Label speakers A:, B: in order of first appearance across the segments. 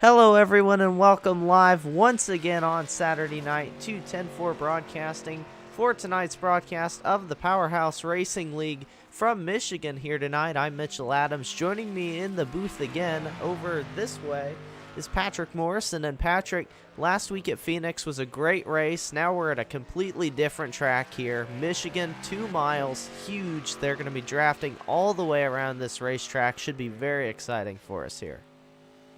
A: Hello everyone and welcome live once again on Saturday night to 10-4 Broadcasting for tonight's broadcast of the Powerhouse Racing League from Michigan here tonight. I'm Mitchell Adams. Joining me in the booth again over this way is Patrick Morrison. And Patrick, last week at Phoenix was a great race. Now we're at a completely different track here. Michigan, 2 miles, huge. They're going to be drafting all the way around this racetrack. Should be very exciting for us here.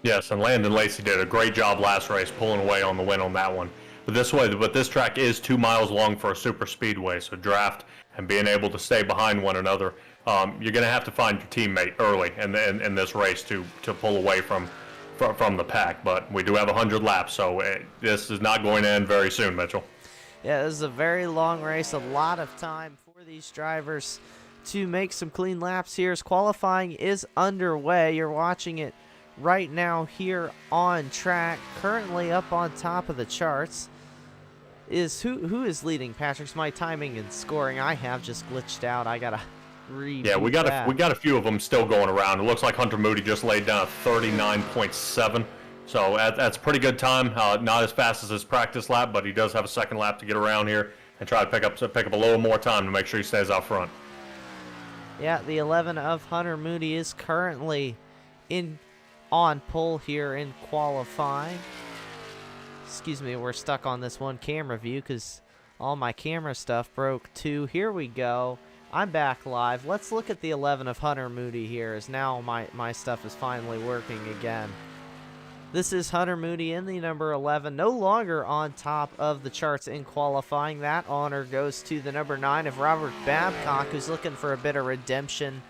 B: Yes, and Landon Lacy did a great job last race pulling away on the win on that one. But this track is 2 miles long for a super speedway, so draft and being able to stay behind one another, you're going to have to find your teammate early in this race to pull away from the pack. But we do have 100 laps, so this is not going to end very soon, Mitchell.
A: Yeah, this is a very long race, a lot of time for these drivers to make some clean laps here as qualifying is underway. You're watching it right now here on track. Currently up on top of the charts is who is leading, Patrick's my timing and scoring. I have just glitched out. I gotta read.
B: Yeah, we got a few of them still going around. It looks like Hunter Moody just laid down a 39.7, so that's pretty good time. Not as fast as his practice lap, but he does have a second lap to get around here and try to pick up a little more time to make sure he stays out front.
A: Yeah, the 11 of Hunter Moody is currently on pole here in qualifying. Excuse me, we're stuck on this one camera view because all my camera stuff broke too. Here we go. I'm back live. Let's look at the 11 of Hunter Moody here as now my stuff is finally working again. This is Hunter Moody in the number 11, no longer on top of the charts in qualifying. That honor goes to the number 9 of Robert Babcock, who's looking for a bit of redemption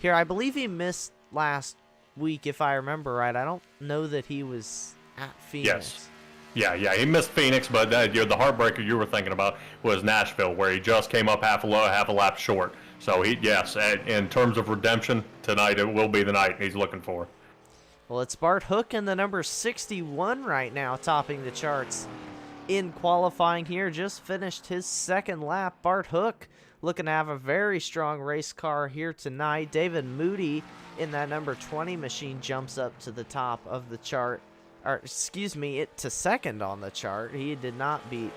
A: here. I believe he missed last week, if I remember right. I don't know that he was at Phoenix.
B: Yes. Yeah, he missed Phoenix, but the heartbreaker you were thinking about was Nashville, where he just came up half a lap short. So in terms of redemption, tonight it will be the night he's looking for.
A: Well, it's Bart Hook in the number 61 right now, topping the charts in qualifying here. Just finished his second lap. Bart Hook looking to have a very strong race car here tonight. David Moody in that number 20 machine jumps up to the top of the chart, or excuse me, to second on the chart. He did not beat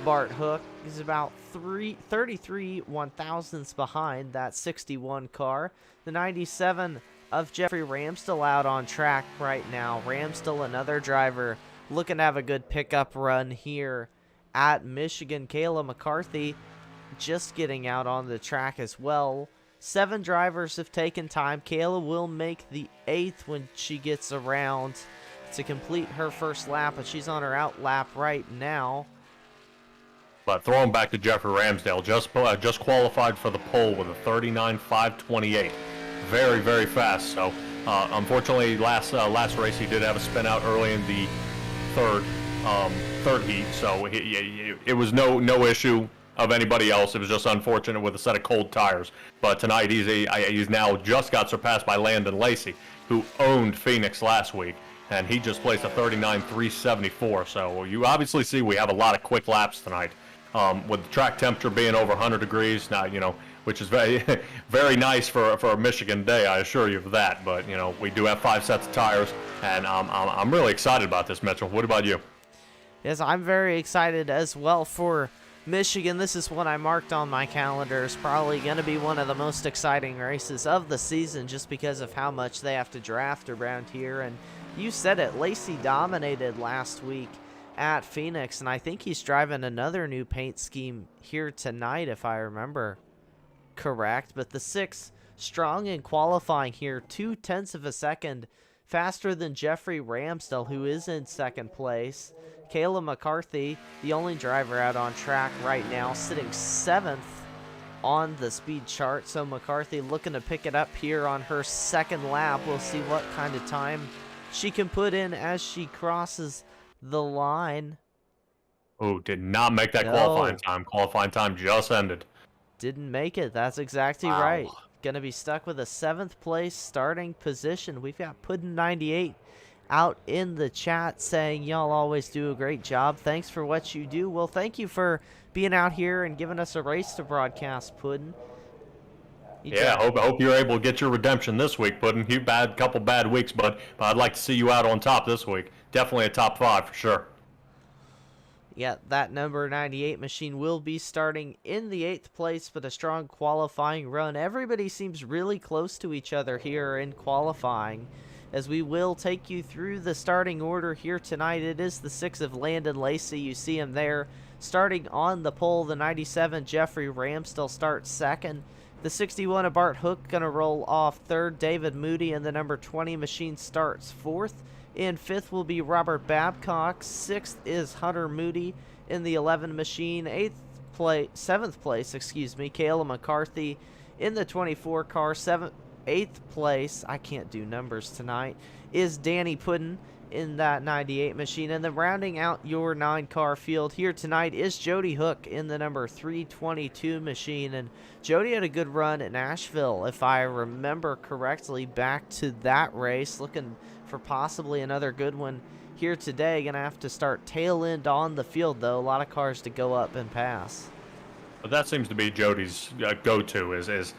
A: Bart Hook. He's about 33 1/1000ths behind that 61 car. The 97 of Jeffrey Ramsdell out on track right now. Ramsdell, another driver looking to have a good pickup run here at Michigan. Kayla McCarthy just getting out on the track as well. 7 drivers have taken time. Kayla will make the 8th when she gets around to complete her first lap, but she's on her out lap right now.
B: But throwing back to Jeffrey Ramsdell, just qualified for the pole with a 39.528. Very, very fast. So unfortunately, last race he did have a spin out early in the third heat. So it was no issue of anybody else. It was just unfortunate with a set of cold tires. But tonight he's now just got surpassed by Landon Lacy, who owned Phoenix last week, and he just placed a 39.374. So you obviously see we have a lot of quick laps tonight. With the track temperature being over 100 degrees now, which is very very nice for a Michigan day, I assure you of that. But we do have 5 sets of tires, and I'm really excited about this, Mitchell. What about you?
A: Yes, I'm very excited as well for Michigan. This is one I marked on my calendar. It's probably going to be one of the most exciting races of the season just because of how much they have to draft around here. And you said it, Lacy dominated last week at Phoenix, and I think he's driving another new paint scheme here tonight, if I remember correct. But the 6 strong in qualifying here, 0.2 of a second faster than Jeffrey Ramsdell, who is in second place. Kayla McCarthy, the only driver out on track right now, sitting 7th on the speed chart. So McCarthy looking to pick it up here on her second lap. We'll see what kind of time she can put in as she crosses the line.
B: Oh, did not make that qualifying time. Qualifying time just ended.
A: Didn't make it. That's exactly right. Gonna be stuck with a 7th place starting position. We've got Puddin98 out in the chat saying y'all always do a great job. Thanks for what you do. Well, thank you for being out here and giving us a race to broadcast, Puddin.
B: Yeah, I hope you're able to get your redemption this week, Puddin'. You had a couple bad weeks, but I'd like to see you out on top this week. Definitely a top 5 for sure.
A: Yeah, that number 98 machine will be starting in the 8th place, but a strong qualifying run. Everybody seems really close to each other here in qualifying, as we will take you through the starting order here tonight. It is the 6 of Landon Lacy. You see him there starting on the pole. The 97 Jeffrey Ramsdell starts second. The 61 of Bart Hook going to roll off third. David Moody and the number 20 machine starts fourth. In 5th will be Robert Babcock. 6th is Hunter Moody in the 11 machine. 7th place, Kayla McCarthy in the 24 car. 8th place, I can't do numbers tonight, is Danny Puddin in that 98 machine. And then rounding out your 9-car field here tonight is Jody Hook in the number 322 machine. And Jody had a good run at Nashville, if I remember correctly, back to that race. Looking for possibly another good one here today. Gonna have to start tail end on the field, though. A lot of cars to go up and pass.
B: But that seems to be Jody's go-to is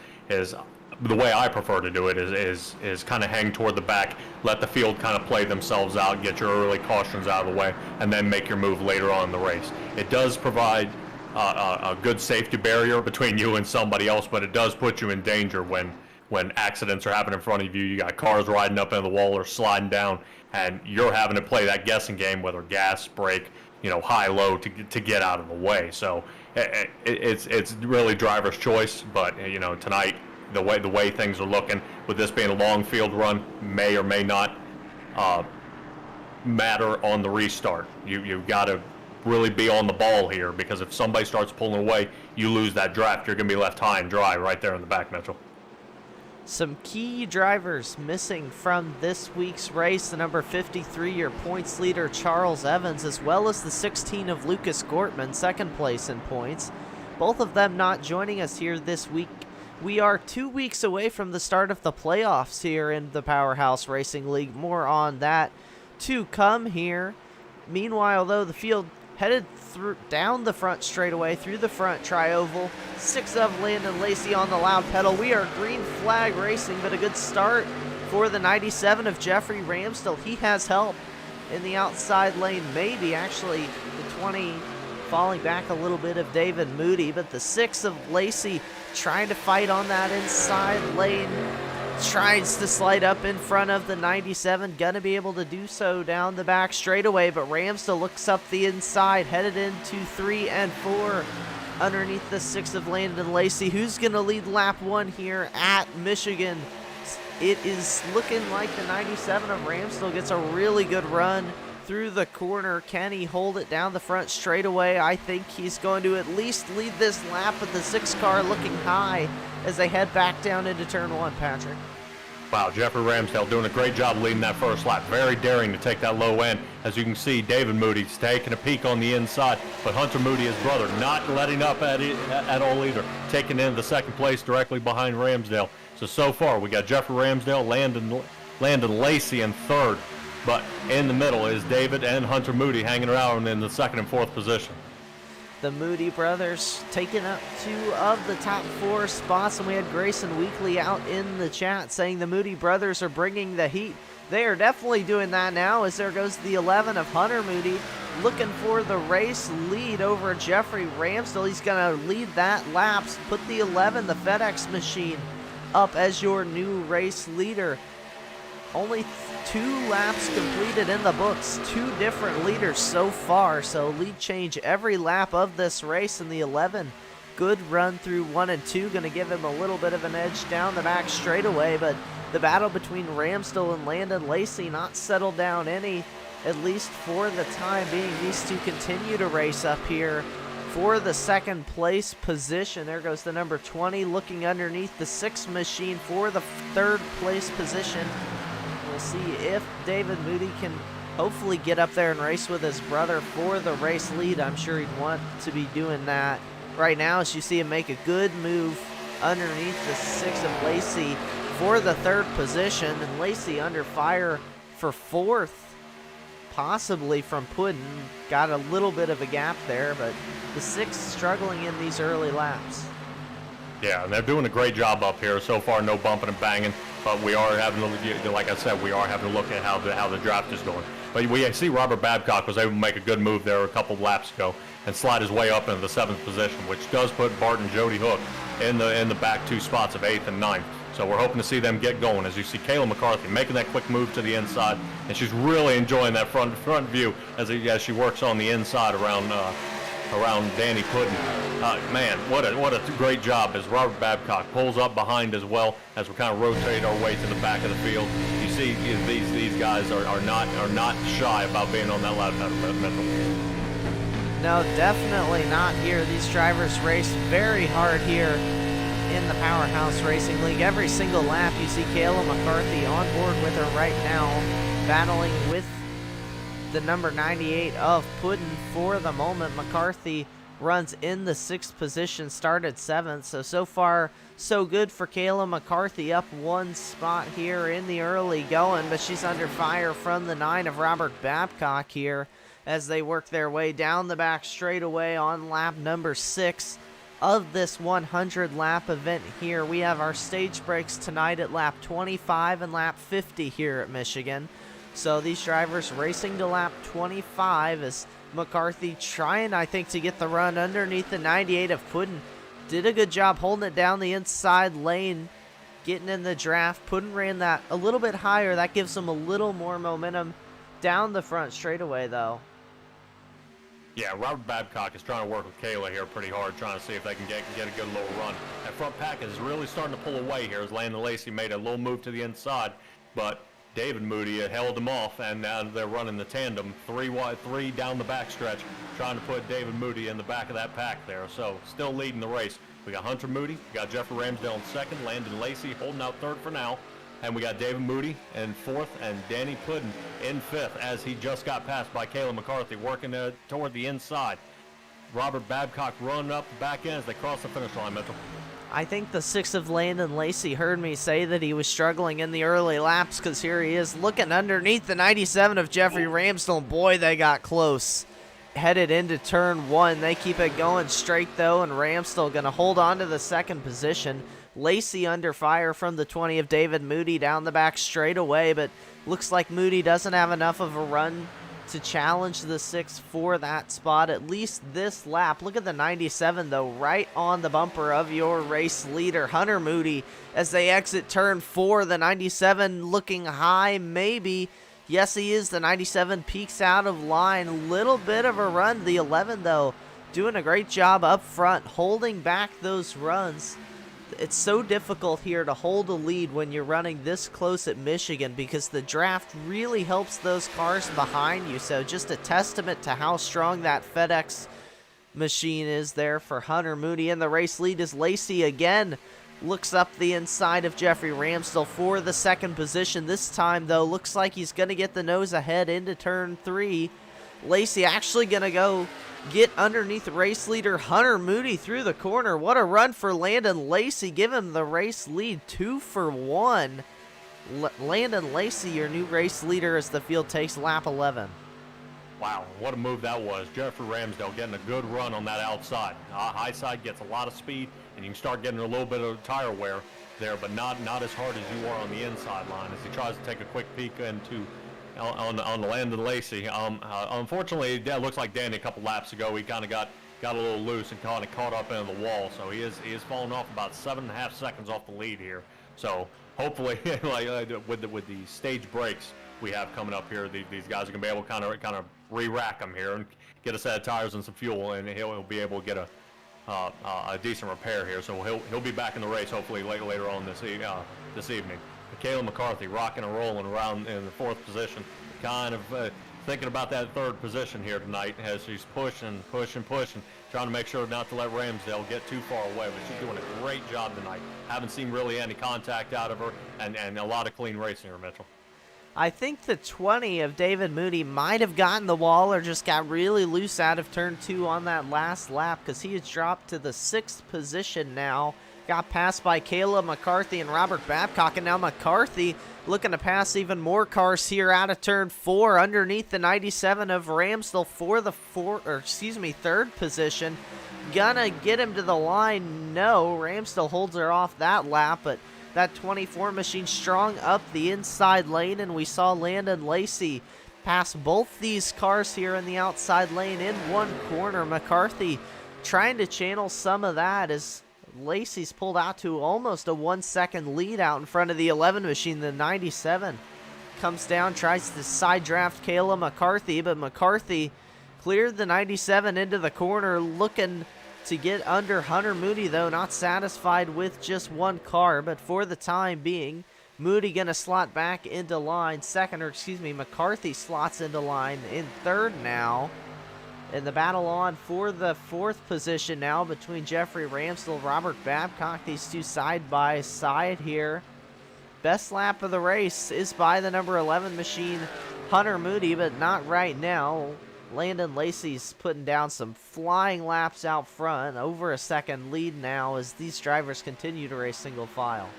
B: the way I prefer to do it is kind of hang toward the back, let the field kind of play themselves out, get your early cautions out of the way, and then make your move later on in the race. It does provide a good safety barrier between you and somebody else, but it does put you in danger when accidents are happening in front of you. You got cars riding up into the wall or sliding down, and you're having to play that guessing game, whether gas, brake, high, low, to get out of the way. So it's really driver's choice, but tonight, the way things are looking, with this being a long field run, may or may not matter on the restart. You've got to really be on the ball here, because if somebody starts pulling away, you lose that draft. You're going to be left high and dry right there in the back, Mitchell.
A: Some key drivers missing from this week's race. The number 53, your points leader, Charles Evans, as well as the 16 of Lucas Gortman, second place in points. Both of them not joining us here this week. We are 2 weeks away from the start of the playoffs here in the Powerhouse Racing League. More on that to come here. Meanwhile, though, the field headed down the front straightaway, through the front tri-oval. 6 of Landon Lacy on the loud pedal. We are green flag racing, but a good start for the 97 of Jeffrey Ramsdell. He has help in the outside lane, maybe actually the 20 falling back a little bit of David Moody, but the 6 of Lacy trying to fight on that inside lane, tries to slide up in front of the 97, gonna be able to do so down the back straightaway, but Ramsdell looks up the inside, headed into 3 and 4 underneath the 6 of Landon Lacy. Who's gonna lead lap 1 here at Michigan? It is looking like the 97 of Ramsdell gets a really good run through the corner. Can he hold it down the front straightaway? I think he's going to at least lead this lap, with the 6 car looking high as they head back down into turn 1, Patrick.
B: Wow, Jeffrey Ramsdell doing a great job leading that first lap. Very daring to take that low end. As you can see, David Moody's taking a peek on the inside, but Hunter Moody, his brother, not letting up at all either, taking in the second place directly behind Ramsdell. So far, we got Jeffrey Ramsdell, Landon Lacy in third, but in the middle is David and Hunter Moody hanging around in the second and fourth position.
A: The Moody brothers taking up 2 of the top 4 spots, and we had Grayson Weekly out in the chat saying the Moody brothers are bringing the heat. They are definitely doing that now, as there goes the 11 of Hunter Moody, looking for the race lead over Jeffrey Ramsdell. He's going to lead that laps, put the 11, the FedEx machine, up as your new race leader. Only 2 laps completed in the books, 2 different leaders so far, so lead change every lap of this race. In the 11, good run through 1 and 2, going to give him a little bit of an edge down the back straightaway, but the battle between Ramsdell and Landon Lacy not settled down any, at least for the time being. These two continue to race up here for the second place position. There goes the number 20 looking underneath the 6 machine for the third place position. We'll see if David Moody can hopefully get up there and race with his brother for the race lead. I'm sure he'd want to be doing that right now, as you see him make a good move underneath the 6 of Lacy for the third position. And Lacy under fire for 4th, possibly from Puddin. Got a little bit of a gap there, but the 6 struggling in these early laps.
B: Yeah, and they're doing a great job up here. So far, no bumping and banging, but we are having to, like I said, we are having to look at how the draft is going. But we see Robert Babcock was able to make a good move there a couple of laps ago and slide his way up into the 7th position, which does put Bart and Jody Hook in the back 2 spots of 8th and 9th. So we're hoping to see them get going. As you see Kayla McCarthy making that quick move to the inside, and she's really enjoying that front view as she works on the inside around Danny Puddin. Man, what a great job as Robert Babcock pulls up behind as well as we kind of rotate our way to the back of the field. You see these guys are not shy about being on that loud pedal.
A: No, definitely not here. These drivers race very hard here in the Powerhouse Racing League. Every single lap you see Kayla McCarthy on board with her right now, battling with the number 98 of Puddin for the moment. McCarthy runs in the 6th position, started 7th, so far so good for Kayla McCarthy, up 1 spot here in the early going, but she's under fire from the 9 of Robert Babcock here as they work their way down the back straightaway on lap number 6 of this 100 lap event here. We have our stage breaks tonight at lap 25 and lap 50 here at Michigan. So these drivers racing to lap 25 as McCarthy trying, I think, to get the run underneath the 98 of Puddin. Did a good job holding it down the inside lane, getting in the draft. Puddin ran that a little bit higher. That gives them a little more momentum down the front straightaway, though.
B: Yeah, Robert Babcock is trying to work with Kayla here pretty hard, trying to see if they can get a good little run. That front pack is really starting to pull away here as Landon Lacy made a little move to the inside, but David Moody held him off, and now they're running the tandem, 3 down the back stretch, trying to put David Moody in the back of that pack there. So still leading the race. We got Hunter Moody, we got Jeffrey Ramsdale in 2nd, Landon Lacy holding out 3rd for now, and we got David Moody in 4th and Danny Puddin in 5th as he just got passed by Kayla McCarthy working toward the inside. Robert Babcock running up the back end as they cross the finish line, Mitchell.
A: I think the 6 of Landon Lacy heard me say that he was struggling in the early laps because here he is looking underneath the 97 of Jeffrey Ramsdale. Boy, they got close. Headed into turn 1. They keep it going straight, though, and Ramsdale going to hold on to the 2nd position. Lacy under fire from the 20 of David Moody down the back straight away, but looks like Moody doesn't have enough of a run to challenge the 6 for that spot, at least this lap. Look at the 97, though, right on the bumper of your race leader, Hunter Moody, as they exit turn 4. The 97 looking high, maybe. Yes, he is. The 97 peaks out of line. Little bit of a run. The 11, though, doing a great job up front, holding back those runs. It's so difficult here to hold a lead when you're running this close at Michigan because the draft really helps those cars behind you. So just a testament to how strong that FedEx machine is there for Hunter Moody. And the race lead is Lacy again. Looks up the inside of Jeffrey Ramsdale for the 2nd position. This time, though, looks like he's going to get the nose ahead into turn 3. Lacy actually going to go get underneath race leader Hunter Moody through the corner. What a run for Landon Lacy. Give him the race lead 2 for 1. Landon Lacy, your new race leader as the field takes lap 11.
B: Wow, what a move that was. Jeffrey Ramsdale getting a good run on that outside. High side gets a lot of speed, and you can start getting a little bit of tire wear there, but not as hard as you are on the inside line as he tries to take a quick peek into on Landon Lacy. Unfortunately, it looks like Danny a couple laps ago, he kind of got a little loose and kind of caught up into the wall. So he is falling off about 7.5 seconds off the lead here. So hopefully, with the stage breaks we have coming up here, these guys are gonna be able to kind of re-rack them here and get a set of tires and some fuel, and he'll be able to get a decent repair here. So he'll be back in the race hopefully later on this evening. Kayla McCarthy rocking and rolling around in the 4th position, kind of thinking about that 3rd position here tonight as she's pushing, trying to make sure not to let Ramsdale get too far away, but she's doing a great job tonight. Haven't seen really any contact out of her, and a lot of clean racing here, Mitchell.
A: I think the 20 of David Moody might have gotten the wall or just got really loose out of turn 2 on that last lap because he has dropped to the 6th position now. Got passed by Kayla McCarthy and Robert Babcock, and now McCarthy looking to pass even more cars here out of turn 4 underneath the 97 of Ramsdale for the 3rd position. gonna get him to the line. No, Ramsdell holds her off that lap, but that 24 machine strong up the inside lane, and we saw Landon Lacy pass both these cars here in the outside lane in one corner. McCarthy trying to channel some of that as Lacy's pulled out to almost a 1 second lead out in front of the 11 machine. The 97 comes down, tries to side draft Kayla McCarthy, but McCarthy cleared the 97 into the corner, looking to get under Hunter Moody, though not satisfied with just one car. But for the time being, Moody gonna slot back into line McCarthy slots into line in third now. And the battle on for the fourth position now between Jeffrey Ramsdell, Robert Babcock, these two side by side here. Best lap of the race is by the number 11 machine, Hunter Moody, but not right now. Landon Lacy's putting down some flying laps out front, over a second lead now as these drivers continue to race single file.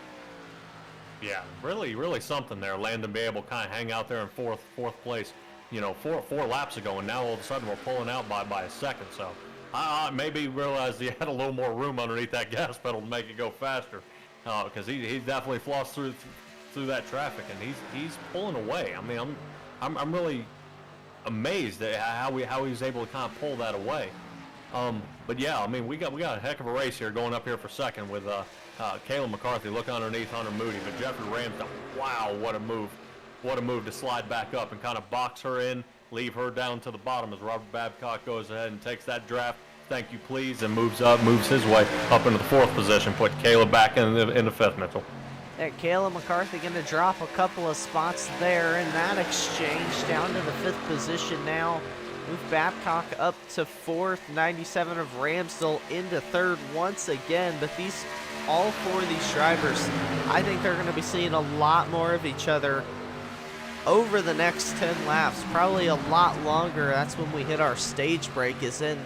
B: Yeah, really something there. Landon be able to kind of hang out there in fourth place, you know, four laps ago, and now all of a sudden we're pulling out by a second. So I maybe realized he had a little more room underneath that gas pedal to make it go faster, because he's definitely flossed through that traffic, and he's pulling away. I mean, I'm really amazed at how he was able to kind of pull that away. But yeah, I mean, we got a heck of a race here going up here for second with Kayla McCarthy looking underneath Hunter Moody, but Jeffrey Ramsdell, wow, what a move to slide back up and kind of box her in, leave her down to the bottom as Robert Babcock goes ahead and takes that draft. Thank you, please, and moves his way up into the fourth position, put Kayla back in the fifth, Mitchell.
A: Kayla McCarthy going to drop a couple of spots there in that exchange, down to the fifth position now. Move Babcock up to fourth, 97 of Ramsdell into third once again. But all four of these drivers, I think they're going to be seeing a lot more of each other over the next 10 laps, probably a lot longer. That's when we hit our stage break, is in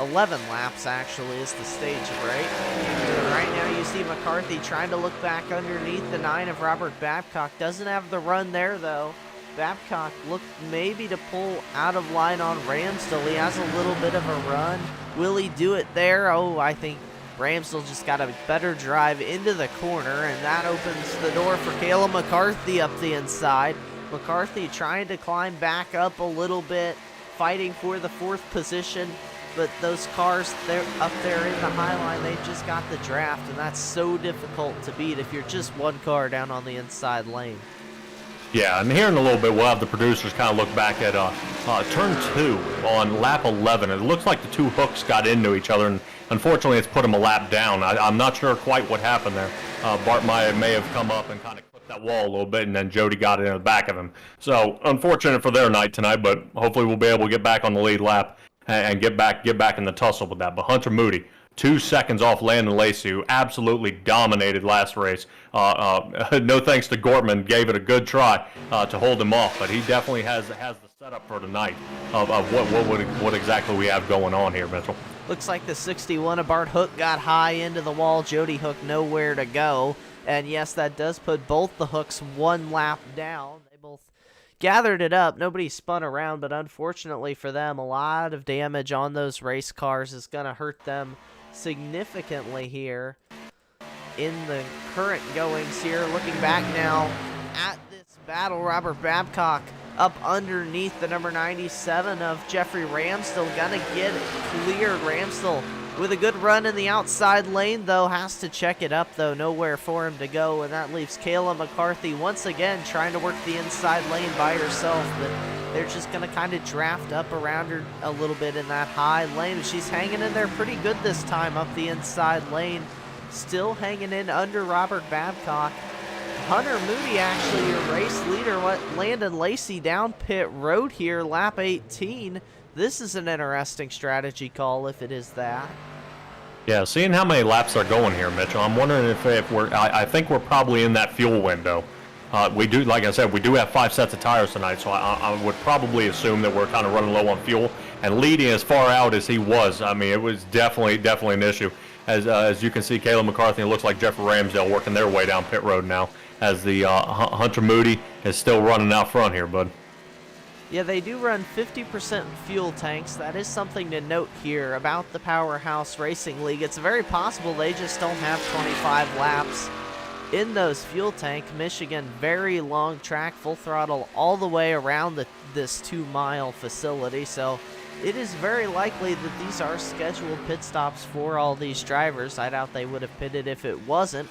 A: 11 laps actually is the stage break. But right now you see McCarthy trying to look back underneath the 9 of Robert Babcock. Doesn't have the run there though. Babcock looked maybe to pull out of line on Ramsdell. He has a little bit of a run. Will he do it there? Oh, I think Ramsdell just got a better drive into the corner, and that opens the door for Kayla McCarthy up the inside. McCarthy trying to climb back up a little bit, fighting for the fourth position, but those cars they're up there in the high line, they've just got the draft, and that's so difficult to beat if you're just one car down on the inside lane.
B: Yeah, and here in a little bit, we'll have the producers kind of look back at turn 2 on lap 11. It looks like the two hooks got into each other, and unfortunately, it's put them a lap down. I'm not sure quite what happened there. Bart may have come up and kind of clipped that wall a little bit, and then Jody got it in the back of him. So unfortunate for their night tonight, but hopefully we'll be able to get back on the lead lap and get back in the tussle with that. But Hunter Moody, 2 seconds off Landon Lacy, who absolutely dominated last race. No thanks to Gortman, gave it a good try to hold him off, but he definitely has the setup for tonight of what exactly we have going on here, Mitchell.
A: Looks like the 61 of Bart Hook got high into the wall. Jody Hook nowhere to go. And yes, that does put both the hooks 1 lap down. They both gathered it up. Nobody spun around, but unfortunately for them, a lot of damage on those race cars is going to hurt them significantly here in the current goings here. Looking back now at this battle, Robert Babcock up underneath the number 97 of Jeffrey Ramsdell, gonna get cleared. Ramsdell with a good run in the outside lane, though, has to check it up, though. Nowhere for him to go, and that leaves Kayla McCarthy once again trying to work the inside lane by herself, but they're just gonna kind of draft up around her a little bit in that high lane. She's hanging in there pretty good this time up the inside lane, still hanging in under Robert Babcock. Hunter Moody, actually your race leader. Landon Lacy down pit road here, lap 18. This is an interesting strategy call if it is that.
B: Yeah, seeing how many laps are going here, Mitchell, I'm wondering if I think we're probably in that fuel window. We do, like I said, we do have 5 sets of tires tonight, so I would probably assume that we're kind of running low on fuel. And leading as far out as he was, I mean, it was definitely an issue. As you can see, Kayla McCarthy, it looks like Jeffrey Ramsdell working their way down pit road now, as the Hunter Moody is still running out front here, bud.
A: Yeah, they do run 50% fuel tanks. That is something to note here about the Powerhouse Racing League. It's very possible they just don't have 25 laps in those fuel tank. Michigan, very long track, full throttle all the way around this 2-mile facility. So it is very likely that these are scheduled pit stops for all these drivers. I doubt they would have pitted if it wasn't.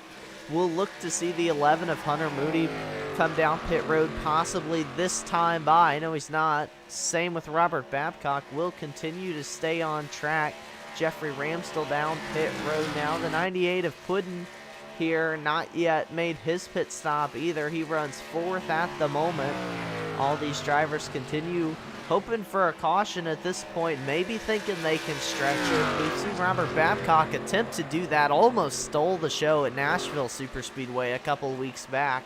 A: We'll look to see the 11 of Hunter Moody come down pit road possibly this time by. No, he's not. Same with Robert Babcock. Will continue to stay on track. Jeffrey Ramsdell down pit road now. The 98 of Puddin here not yet made his pit stop either. He runs 4th at the moment. All these drivers continue hoping for a caution at this point, maybe thinking they can stretch it. We've seen Robert Babcock attempt to do that, almost stole the show at Nashville Superspeedway a couple weeks back.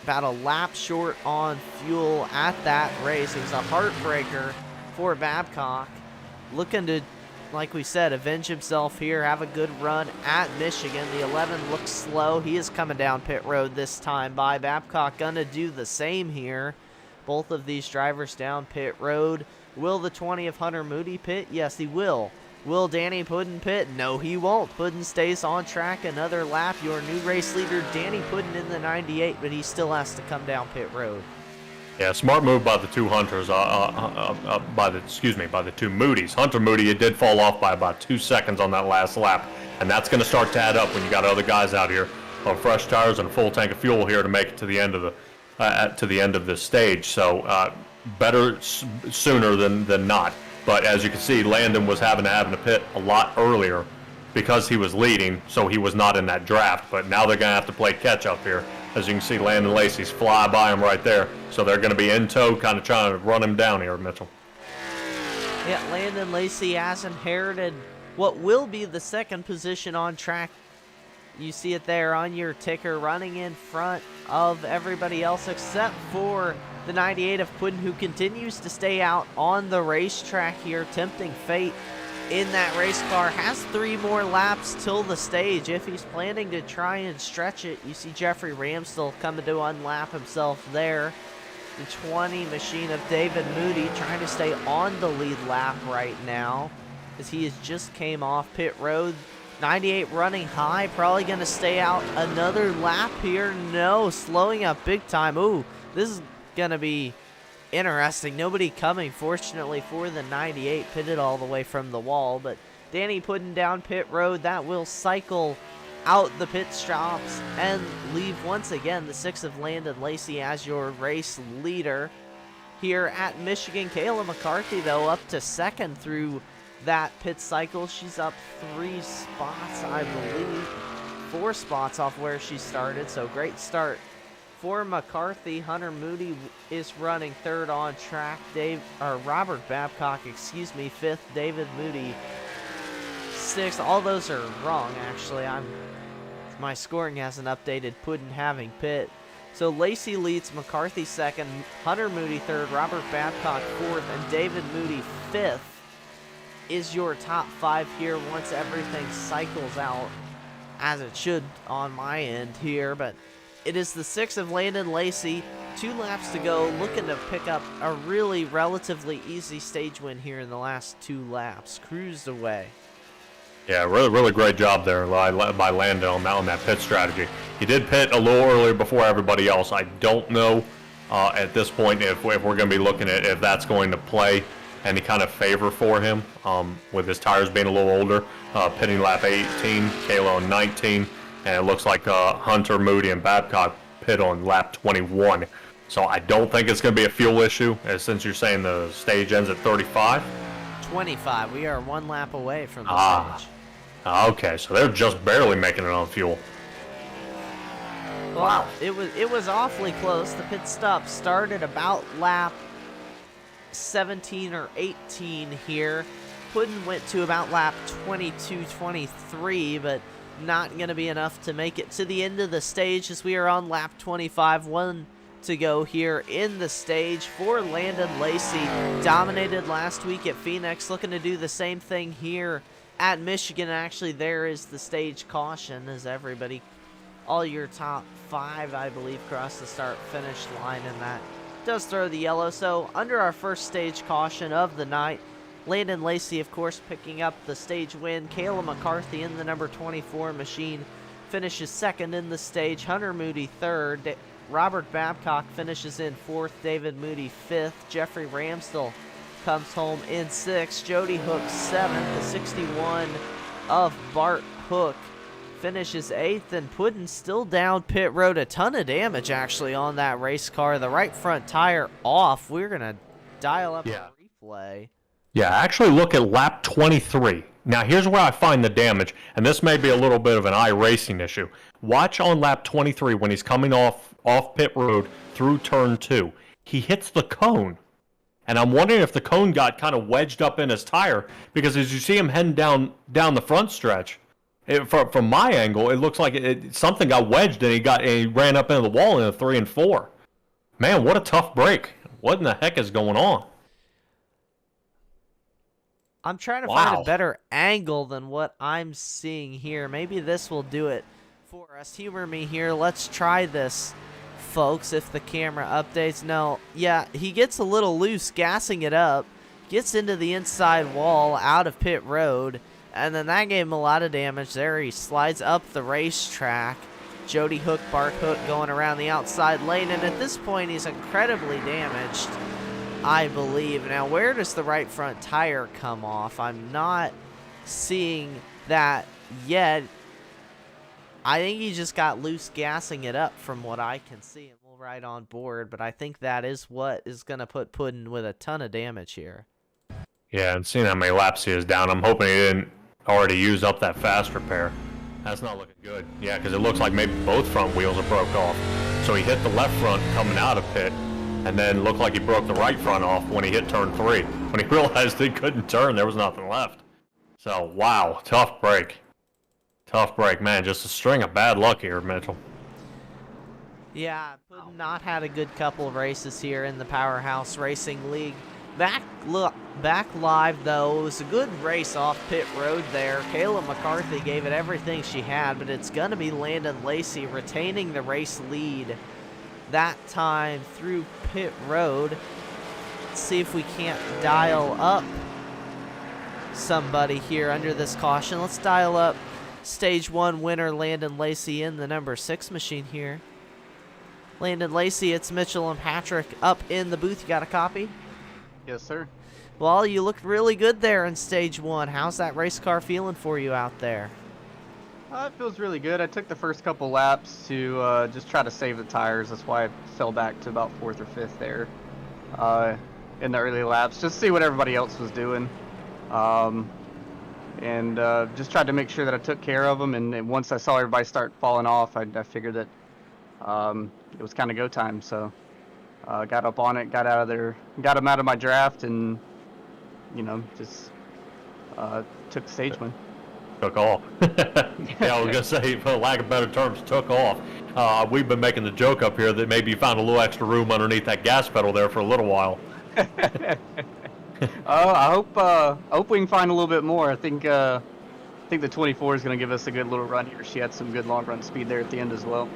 A: About a lap short on fuel at that race. It was a heartbreaker for Babcock. Looking to, like we said, avenge himself here, have a good run at Michigan. The 11 looks slow. He is coming down pit road this time by. Babcock gonna do the same here. Both of these drivers down pit road. Will the 20 of Hunter Moody pit? Yes, he will. Will Danny Puddin pit? No, he won't. Puddin stays on track another lap. Your new race leader, Danny Puddin, in the 98, but he still has to come down pit road.
B: Yeah, smart move by the two Hunters, by the two Moodys. Hunter Moody, it did fall off by about 2 seconds on that last lap, and that's going to start to add up when you got other guys out here on fresh tires and a full tank of fuel here to make it to the end of this stage. So better sooner than not. But as you can see, Landon was having to pit a lot earlier because he was leading, so he was not in that draft. But now they're going to have to play catch up here. As you can see, Landon Lacy's fly by him right there. So they're going to be in tow, kind of trying to run him down here, Mitchell.
A: Yeah, Landon Lacy has inherited what will be the second position on track. You see it there on your ticker, running in front of everybody else except for the 98 of Puddin, who continues to stay out on the racetrack here, tempting fate in that race car. Has 3 more laps till the stage if he's planning to try and stretch it. You see Jeffrey Ramsdell coming to unlap himself there. The 20 machine of David Moody trying to stay on the lead lap right now as he has just came off pit road. 98 running high, probably going to stay out another lap here. No, slowing up big time. Ooh, this is going to be interesting. Nobody coming, fortunately, for the 98. Pitted all the way from the wall, but Danny Puddin down pit road. That will cycle out the pit stops and leave once again the 6 of Landon Lacy as your race leader here at Michigan. Kayla McCarthy, though, up to second through that pit cycle. She's up 3 spots, I believe. 4 spots off where she started, so great start for McCarthy. Hunter Moody is running 3rd on track. Robert Babcock, 5th. David Moody 6th. All those are wrong, actually. My scoring hasn't updated. Puddin having pit. So Lacy leads, McCarthy 2nd, Hunter Moody 3rd, Robert Babcock 4th, and David Moody 5th. Is your top 5 here once everything cycles out, as it should on my end here. But it is the 6 of Landon Lacy, 2 laps to go, looking to pick up a really relatively easy stage win here in the last 2 laps. Cruised away.
B: Yeah, really great job there by Landon on that pit strategy. He did pit a little earlier before everybody else. I don't know at this point if we're going to be looking at if that's going to play any kind of favor for him with his tires being a little older. Pitting lap 18, Kayla on 19, and it looks like Hunter, Moody, and Babcock pit on lap 21. So I don't think it's going to be a fuel issue, since you're saying the stage ends at 35.
A: 25. We are 1 lap away from the stage.
B: Okay, so they're just barely making it on fuel.
A: Well, wow. It was awfully close. The pit stop started about lap 17 or 18 here. Puddin went to about lap 22, 23, but not going to be enough to make it to the end of the stage as we are on lap 25. 1 to go here in the stage for Landon Lacy. Dominated last week at Phoenix, looking to do the same thing here at Michigan. Actually, there is the stage caution as everybody, all your top 5, I believe, cross the start-finish line in that does throw the yellow. So under our first stage caution of the night, Landon Lacy, of course, picking up the stage win. Kayla McCarthy in the number 24 machine finishes second in the stage. Hunter Moody third. Robert Babcock finishes in fourth. David Moody fifth. Jeffrey Ramsdell comes home in sixth. Jody Hook seventh. The 61 of Bart Hook finishes eighth, and Puddin still down pit road. A ton of damage actually on that race car. The right front tire off. We're gonna dial up a replay.
B: Yeah, actually look at lap 23. Now here's where I find the damage, and this may be a little bit of an iRacing issue. Watch on lap 23 when he's coming off pit road through turn 2. He hits the cone. And I'm wondering if the cone got kind of wedged up in his tire, because as you see him heading down the front stretch, from my angle, it looks like something got wedged and he ran up into the wall in a 3 and 4. Man, what a tough break. What in the heck is going on?
A: I'm trying to find a better angle than what I'm seeing here. Maybe this will do it for us. Humor me here. Let's try this, folks, if the camera updates. No, yeah, he gets a little loose, gassing it up, gets into the inside wall out of pit road, and then that gave him a lot of damage there. He slides up the racetrack. Jody Hook, Bart Hook going around the outside lane, and at this point he's incredibly damaged, I believe. Now, where does the right front tire come off? I'm not seeing that yet. I think he just got loose gassing it up from what I can see, and we'll ride on board, but I think that is what is going to put Puddin with a ton of damage here.
B: Yeah, and seeing how many laps he is down, I'm hoping he didn't already use up that fast repair. That's not looking good. Yeah, because it looks like maybe both front wheels are broke off. So he hit the left front coming out of pit, and then looked like he broke the right front off when he hit turn 3. When he realized he couldn't turn, there was nothing left. So, wow, tough break. Tough break, man. Just a string of bad luck here, Mitchell.
A: Yeah, Puddin not had a good couple of races here in the Powerhouse Racing League. Back live, though, it was a good race off pit road there. Kayla McCarthy gave it everything she had, but it's going to be Landon Lacy retaining the race lead that time through pit road. Let's see if we can't dial up somebody here under this caution. Let's dial up Stage 1 winner Landon Lacy in the number 6 machine here. Landon Lacy, it's Mitchell and Patrick up in the booth. You got a copy?
C: Yes, sir.
A: Well, you looked really good there in Stage 1. How's that race car feeling for you out there?
C: It feels really good. I took the first couple laps to just try to save the tires. That's why I fell back to about 4th or 5th there in the early laps, just to see what everybody else was doing. And just tried to make sure that I took care of them. And once I saw everybody start falling off, I figured that it was kind of go time. So got up on it, got out of there, got them out of my draft, and just took the stage win.
B: Took off. Yeah, I was gonna say, for lack of better terms, took off. We've been making the joke up here that maybe you found a little extra room underneath that gas pedal there for a little while.
C: I hope we can find a little bit more. I think the 24 is going to give us a good little run here. She had some good long run speed there at the end as well.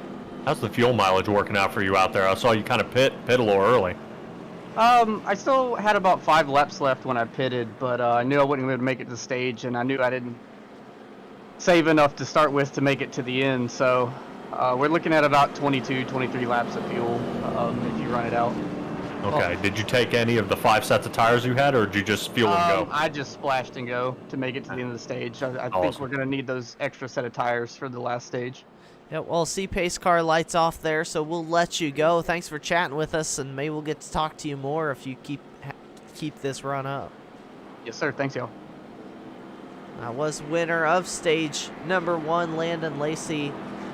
B: How's the fuel mileage working out for you out there? I saw you kind of pit a little early.
C: I still had about 5 laps left when I pitted, but I knew I wouldn't be able to make it to the stage, and I knew I didn't save enough to start with to make it to the end. So we're looking at about 22, 23 laps of fuel if you run it out.
B: Okay. Did you take any of the 5 sets of tires you had, or did you just fuel and go?
C: I just splashed and go to make it to the end of the stage. I think we're going to need those extra set of tires for the last stage.
A: Yeah, well, see pace car lights off there, so we'll let you go. Thanks for chatting with us, and maybe we'll get to talk to you more if you keep this run up.
C: Yes, sir. Thanks, y'all.
A: That was winner of stage number 1, Landon Lacy,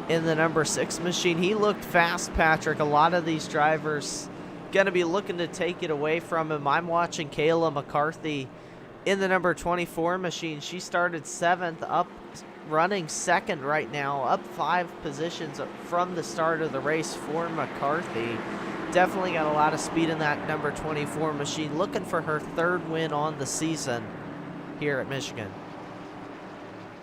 A: in the number 6 machine. He looked fast, Patrick. A lot of these drivers going to be looking to take it away from him. I'm watching Kayla McCarthy in the number 24 machine. She started 7th, up running 2nd right now, up 5 positions from the start of the race for McCarthy. Definitely got a lot of speed in that number 24 machine, looking for her 3rd win on the season here at Michigan.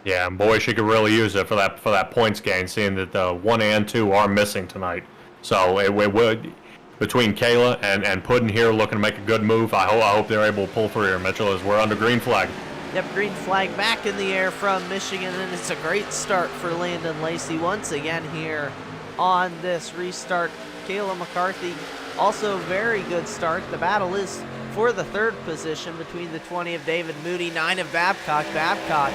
B: Yeah, and boy, she could really use it for that points gain, seeing that the 1 and 2 are missing tonight. So it would, between Kayla and Puddin here, looking to make a good move. I hope they're able to pull through here, Mitchell, as we're under green flag.
A: Yep, green flag back in the air from Michigan, and it's a great start for Landon Lacy once again here on this restart. Kayla McCarthy, also very good start. The battle is for the third position between the 20 of David Moody, 9 of Babcock. Babcock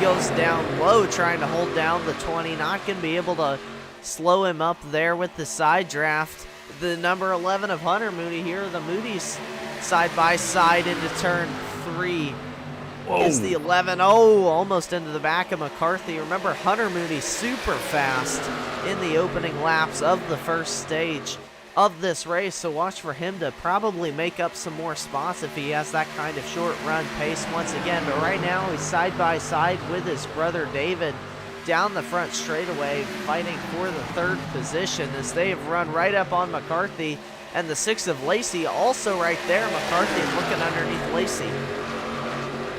A: goes down low trying to hold down the 20, not going to be able to slow him up there with the side draft. The number 11 of Hunter Moody here, the Moody's side by side into turn 3.
B: Whoa.
A: Is the 11. Oh, almost into the back of McCarthy. Remember, Hunter Moody super fast in the opening laps of the first stage of this race, so watch for him to probably make up some more spots if he has that kind of short run pace once again. But right now, he's side by side with his brother David down the front straightaway, fighting for the third position as they have run right up on McCarthy. And the 6 of Lacy also right there. McCarthy looking underneath Lacy.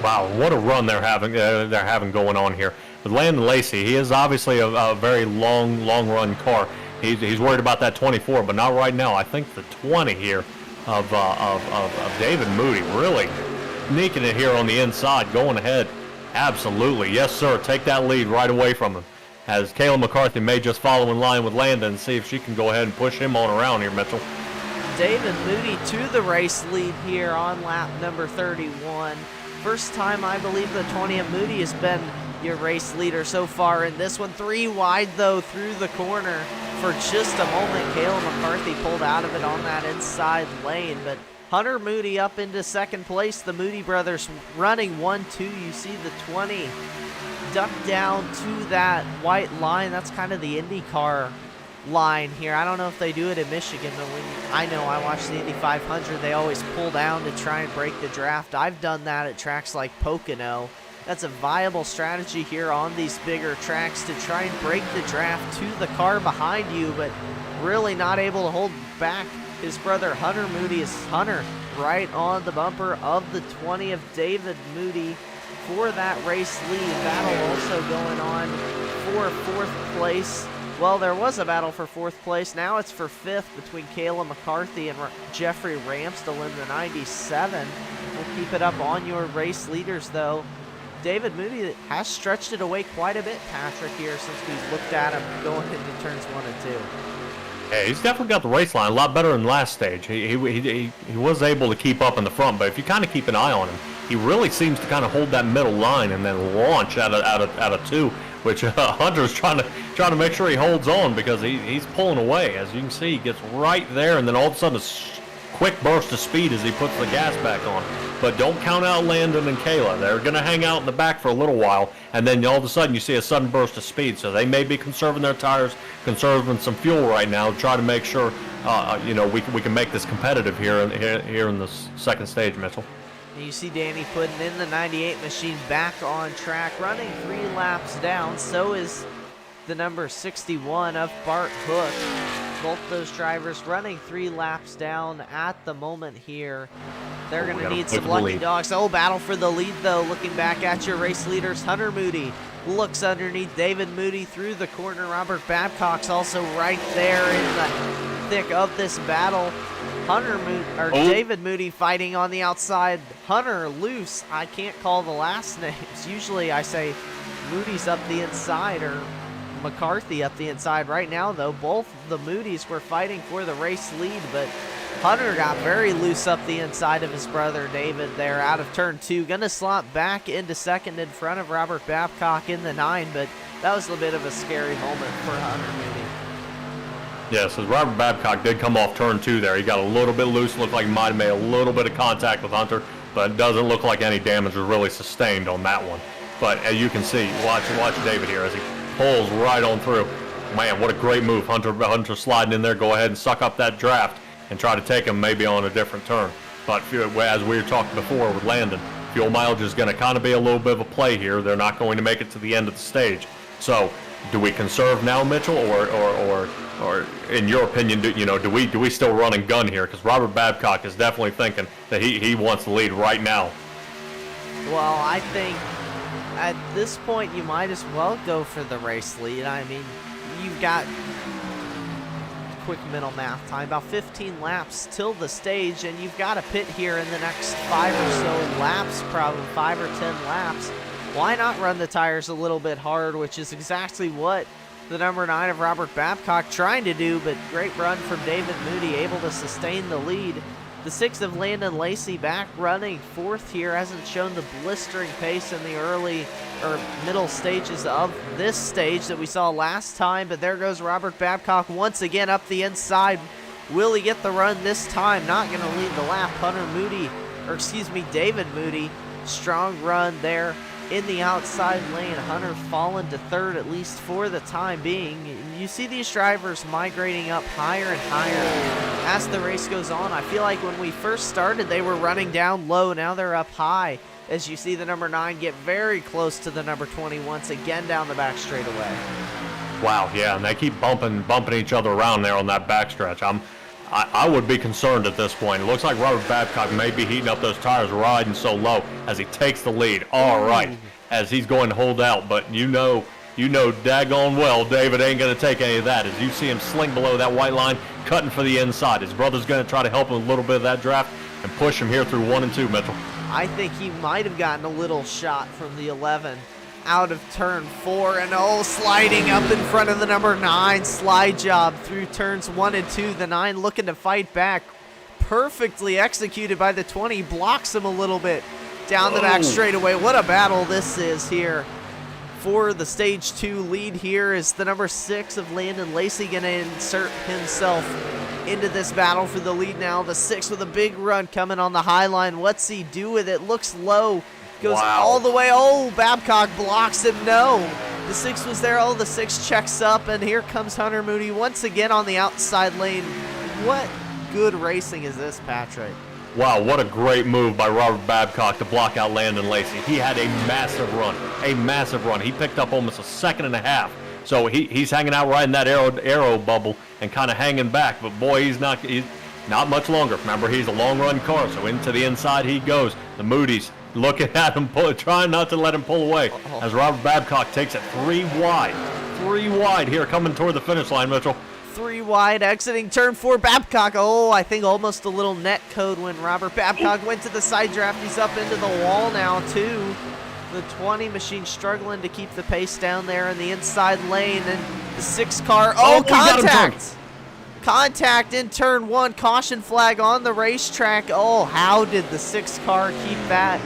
B: Wow, what a run they're having going on here. With Landon Lacy, he is obviously a very long run car. He's worried about that 24, but not right now. I think the 20 here of David Moody really sneaking it here on the inside, going ahead. Absolutely, yes sir, take that lead right away from him. As Kayla McCarthy may just follow in line with Landon and see if she can go ahead and push him on around here, Mitchell.
A: David Moody to the race lead here on lap number 31. First time I believe the 20 of Moody has been your race leader so far in this one. 3 wide though through the corner for just a moment. Kayla McCarthy pulled out of it on that inside lane, but Hunter Moody up into second place. The Moody brothers running 1-2. You see the 20 duck down to that white line. That's kind of the IndyCar line here. I don't know if they do it in Michigan, but I know I watch the Indy 500, they always pull down to try and break the draft. I've done that at tracks like Pocono. That's a viable strategy here on these bigger tracks to try and break the draft to the car behind you, but really not able to hold back his brother Hunter Moody. Is Hunter right on the bumper of the 20 of David Moody for that race lead. Battle also going on for fourth place. Well, there was a battle for fourth place. Now it's for fifth between Kayla McCarthy and Jeffrey Ramsdell in the 97. We'll keep it up on your race leaders, though. David Moody has stretched it away quite a bit, Patrick, here since we've looked at him going into turns 1 and 2.
B: Yeah, he's definitely got the race line a lot better than last stage. He was able to keep up in the front, but if you kind of keep an eye on him, he really seems to kind of hold that middle line and then launch out of 2, which Hunter's trying to make sure he holds on because he's pulling away. As you can see, he gets right there, and then all of a sudden a quick burst of speed as he puts the gas back on. But don't count out Landon and Kayla. They're going to hang out in the back for a little while, and then all of a sudden you see a sudden burst of speed. So they may be conserving their tires, conserving some fuel right now, to try to make sure we can make this competitive here in the second stage, Mitchell.
A: You see Danny putting in the 98 machine back on track, running 3 laps down. So is the number 61 of Bart Hook. Both those drivers running 3 laps down at the moment here. They're going to need some lucky dogs. Oh, battle for the lead, though. Looking back at your race leaders, Hunter Moody looks underneath David Moody through the corner. Robert Babcock's also right there in the thick of this battle. David Moody fighting on the outside. Hunter loose. I can't call the last names. Usually I say Moody's up the inside or McCarthy up the inside. Right now, though, both the Moody's were fighting for the race lead, but Hunter got very loose up the inside of his brother David there out of turn 2. Gonna slot back into second in front of Robert Babcock in the 9, but that was a bit of a scary moment for Hunter Moody.
B: Yes, as Robert Babcock did come off turn 2 there. He got a little bit loose, looked like he might have made a little bit of contact with Hunter, but it doesn't look like any damage was really sustained on that one. But as you can see, watch David here as he pulls right on through. Man, what a great move. Hunter sliding in there, go ahead and suck up that draft and try to take him maybe on a different turn. But as we were talking before with Landon, fuel mileage is going to kind of be a little bit of a play here. They're not going to make it to the end of the stage. So do we conserve now, Mitchell, or in your opinion, do we still run and gun here? Because Robert Babcock is definitely thinking that he wants the lead right now.
A: Well, I think at this point you might as well go for the race lead. I mean, you've got quick mental math time, about 15 laps till the stage, and you've got to pit here in the next 5 or so laps, probably 5 or 10 laps. Why not run the tires a little bit hard, which is exactly what the number 9 of Robert Babcock trying to do, but great run from David Moody, able to sustain the lead. The 6 of Landon Lacy back running 4th here, hasn't shown the blistering pace in the early or middle stages of this stage that we saw last time, but there goes Robert Babcock once again up the inside. Will he get the run this time? Not going to lead the lap. David Moody, strong run there in the outside lane. Hunter fallen to 3rd, at least for the time being. You see these drivers migrating up higher and higher as the race goes on. I feel like when we first started, they were running down low. Now they're up high, as you see the number 9 get very close to the number 20 once again down the back straightaway.
B: Wow, yeah, and they keep bumping each other around there on that backstretch. I would be concerned at this point. It looks like Robert Babcock may be heating up those tires, riding so low as he takes the lead. All right, as he's going to hold out, but you know daggone well David ain't going to take any of that. As you see him sling below that white line, cutting for the inside. His brother's going to try to help him a little bit of that draft and push him here through 1 and 2, Mitchell.
A: I think he might have gotten a little shot from the 11 out of turn 4, and sliding up in front of the number 9. Slide job through turns 1 and 2. The 9 looking to fight back. Perfectly executed by the 20. Blocks him a little bit down the back straightaway. What a battle this is here. For the stage 2 lead here is the number 6 of Landon Lacy going to insert himself into this battle for the lead now. The 6 with a big run coming on the high line. What's he do with it? Looks low. Goes all the way. Babcock blocks him. No. The 6 was there. The 6 checks up, and here comes Hunter Moody once again on the outside lane. What good racing is this, Patrick?
B: Wow, what a great move by Robert Babcock to block out Landon Lacy. He had a massive run. He picked up almost a 1.5 seconds. So he's hanging out right in that aero bubble and kind of hanging back. But boy, he's not much longer. Remember, he's a long-run car, so into the inside he goes. The Moody's looking at him, trying not to let him pull away as Robert Babcock takes it 3 wide. 3 wide here coming toward the finish line, Mitchell.
A: 3 wide, exiting turn 4. Babcock, I think almost a little net code when Robert Babcock went to the side draft. He's up into the wall now, too. The 20 machine struggling to keep the pace down there in the inside lane. And the 6 car, contact! Contact in turn 1. Caution flag on the racetrack. How did the 6 car keep that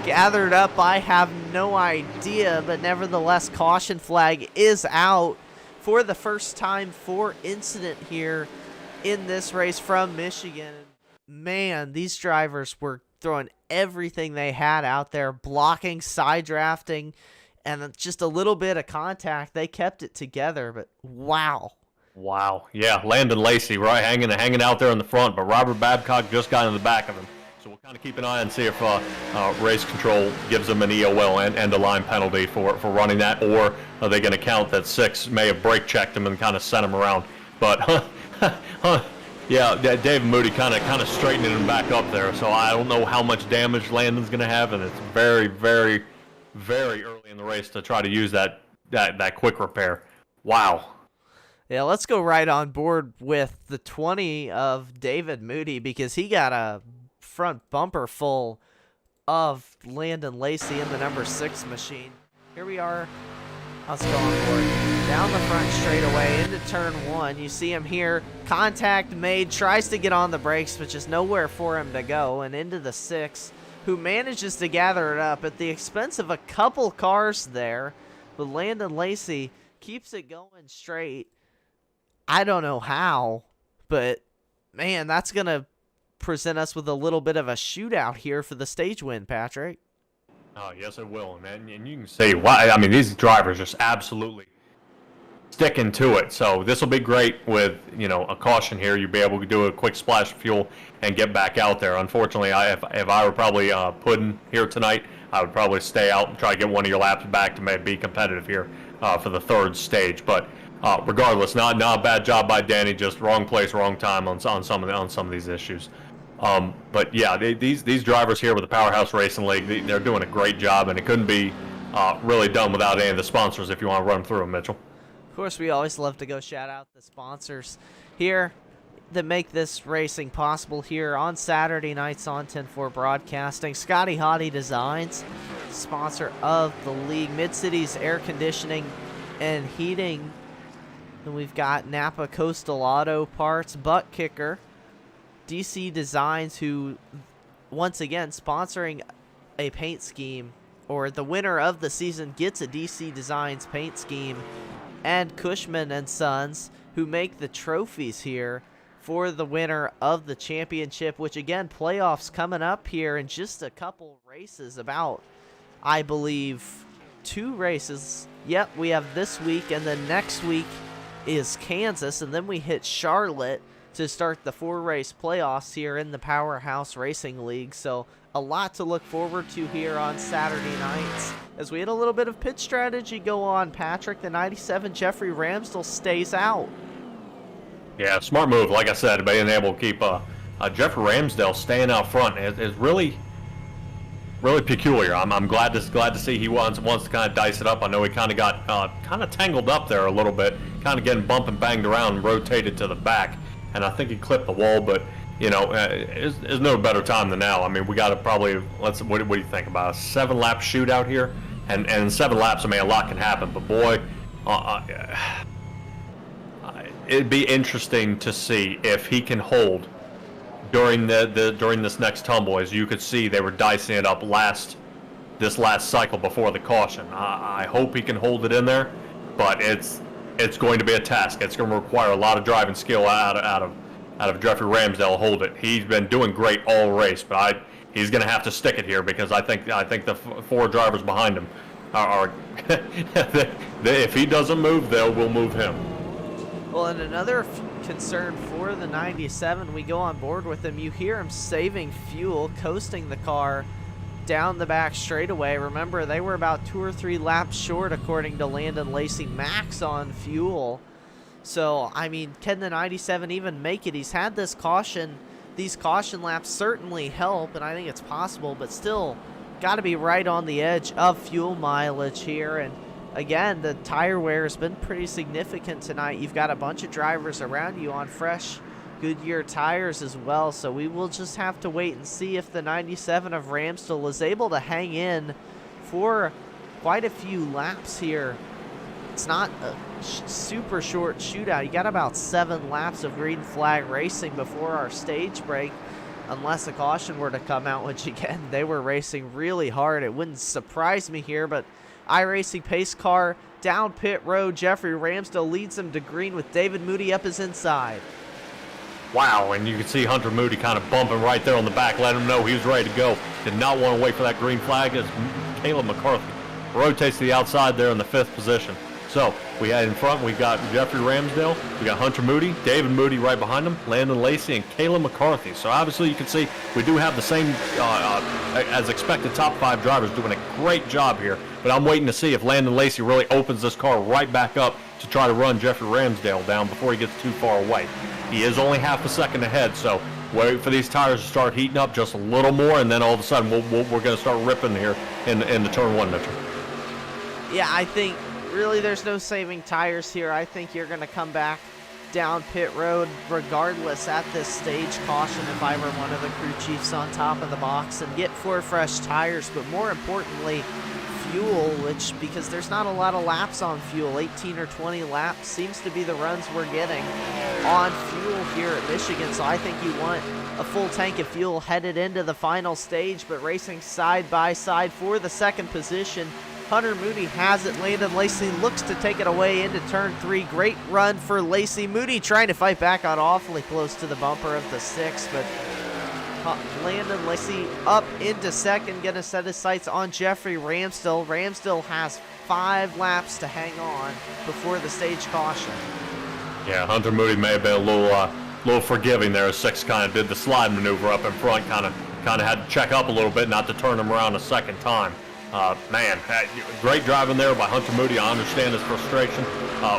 A: gathered up? I have no idea, but nevertheless, caution flag is out for the first time for incident here in this race from Michigan. Man, these drivers were throwing everything they had out there, blocking, side drafting, and just a little bit of contact. They kept it together, but wow.
B: Wow. Yeah, Landon Lacy, right, hanging out there in the front, but Robert Babcock just got in the back of him. So we'll kind of keep an eye and see if race control gives them an EOL and a line penalty for running that, or are they going to count that 6 may have brake checked him and kind of sent him around. But, yeah, David Moody kind of straightening him back up there. So I don't know how much damage Landon's going to have, and it's very, very, very early in the race to try to use that quick repair. Wow.
A: Yeah, let's go right on board with the 20 of David Moody, because he got a front bumper full of Landon Lacy in the number 6 machine. Here we are. Let's go on board. Down the front straightaway into turn 1. You see him here. Contact made. Tries to get on the brakes, but just nowhere for him to go. And into the 6, who manages to gather it up at the expense of a couple cars there. But Landon Lacy keeps it going straight. I don't know how, but man, that's going to present us with a little bit of a shootout here for the stage win, Patrick.
B: Oh, yes, it will, man. And you can see why. I mean, these drivers just absolutely sticking to it. So this will be great with, a caution here. You'll be able to do a quick splash of fuel and get back out there. Unfortunately, if I were probably pudding here tonight, I would probably stay out and try to get one of your laps back to maybe be competitive here for the 3rd stage. But regardless, not a bad job by Danny. Just wrong place, wrong time on some of these issues. But yeah, these drivers here with the Powerhouse Racing League, they're doing a great job, and it couldn't be really done without any of the sponsors if you want to run through them, Mitchell.
A: Of course, we always love to go shout out the sponsors here that make this racing possible here on Saturday nights on 10-4 Broadcasting. Scotty Hottie Designs, sponsor of the league. Mid-Cities Air Conditioning and Heating. And we've got Napa Coastal Auto Parts, Butt Kicker, DC Designs, who once again sponsoring a paint scheme, or the winner of the season gets a DC Designs paint scheme, and Cushman and Sons, who make the trophies here for the winner of the championship, which again, playoffs coming up here in just a couple races, about, I believe, 2 races. Yep, we have this week, and then next week is Kansas, and then we hit Charlotte to start the 4-race playoffs here in the Powerhouse Racing League. So a lot to look forward to here on Saturday nights. As we had a little bit of pit strategy go on, Patrick, the 97 Jeffrey Ramsdell stays out.
B: Yeah, smart move. Like I said, being able to keep Jeffrey Ramsdell staying out front is really peculiar. I'm glad to see he wants to kind of dice it up. I know he kind of got kind of tangled up there a little bit, kind of getting bumped and banged around and rotated to the back, and I think he clipped the wall. But you know, there's no better time than now. I mean, we got to probably what do you think about a 7-lap shootout here? And in 7 laps, I mean, a lot can happen. But boy, it'd be interesting to see if he can hold during during this next tumble. As you could see, they were dicing it up this last cycle before the caution. I hope he can hold it in there, but it's going to be a task. It's going to require a lot of driving skill out of Jeffrey Ramsdell to hold it. He's been doing great all race, but he's going to have to stick it here, because I think the 4 drivers behind him are if he doesn't move, we'll move him.
A: Well, and another concern for the 97, we go on board with him. You hear him saving fuel, coasting the car down the back straightaway. Remember, they were about 2 or 3 laps short, according to Landon Lacy, max on fuel. So, I mean, can the 97 even make it? He's had this caution. These caution laps certainly help, and I think it's possible, but still got to be right on the edge of fuel mileage here. And again, the tire wear has been pretty significant tonight. You've got a bunch of drivers around you on fresh Goodyear tires as well, so we will just have to wait and see if the 97 of Ramsdell is able to hang in for quite a few laps here. It's not a super short shootout. You got about 7 laps of green flag racing before our stage break, unless a caution were to come out, which again, they were racing really hard. It wouldn't surprise me here, but iRacing pace car down pit road. Jeffrey Ramsdell leads him to green with David Moody up his inside.
B: Wow, and you can see Hunter Moody kind of bumping right there on the back, letting him know he was ready to go. Did not want to wait for that green flag, as Kayla McCarthy rotates to the outside there in the 5th position. So we had in front, we got Jeffrey Ramsdell, we got Hunter Moody, David Moody right behind him, Landon Lacy, and Kayla McCarthy. So obviously you can see we do have the same, as expected, top 5 drivers doing a great job here. But I'm waiting to see if Landon Lacy really opens this car right back up to try to run Jeffrey Ramsdell down before he gets too far away. He is only half a second ahead, so wait for these tires to start heating up just a little more, and then all of a sudden we're going to start ripping here in the turn 1 neutral.
A: Yeah, I think really there's no saving tires here. I think you're going to come back down pit road regardless at this stage caution if I were one of the crew chiefs on top of the box, and get 4 fresh tires, but more importantly, fuel, because there's not a lot of laps on fuel. 18 or 20 laps seems to be the runs we're getting on fuel here at Michigan. So I think you want a full tank of fuel headed into the final stage, but racing side by side for the 2nd position. Hunter Moody has it. Landon Lacy looks to take it away into turn 3. Great run for Lacy. Moody trying to fight back out awfully close to the bumper of the 6, but Landon Lacy up into 2nd, going to set his sights on Jeffrey Ramsdell. Ramsdell has 5 laps to hang on before the stage caution.
B: Yeah, Hunter Moody may have been a little forgiving there. 6 kind of did the slide maneuver up in front, kind of had to check up a little bit, not to turn him around a second time. Man, great driving there by Hunter Moody. I understand his frustration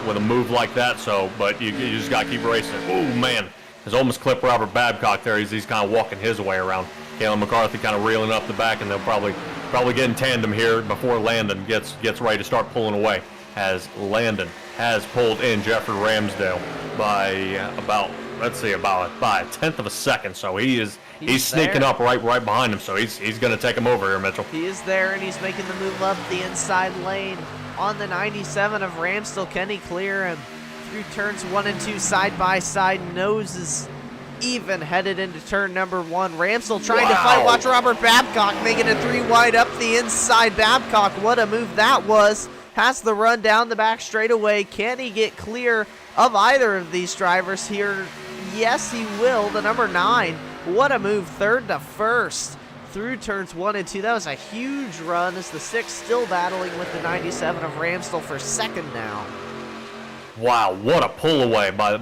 B: with a move like that. But you just got to keep racing. Oh man. Has almost clipped Robert Babcock there. He's kind of walking his way around. Kayla McCarthy kind of reeling up the back, and they'll probably get in tandem here before Landon gets ready to start pulling away, as Landon has pulled in Jeffrey Ramsdale by about a 1/10 of a second. So he's sneaking up right behind him. So he's going to take him over here, Mitchell.
A: He is there, and he's making the move up the inside lane on the 97 of Ramsdale. Can he clear him through turns 1 and 2 side by side? Noses even headed into turn number 1. Ramsdale trying to fight. Watch Robert Babcock making a 3 wide up the inside. Babcock, what a move that was. Has the run down the back straightaway. Can he get clear of either of these drivers here? Yes, he will. The number 9. What a move. 3rd to 1st through turns 1 and 2. That was a huge run as the 6 still battling with the 97 of Ramsdale for 2nd now.
B: Wow, what a pull away by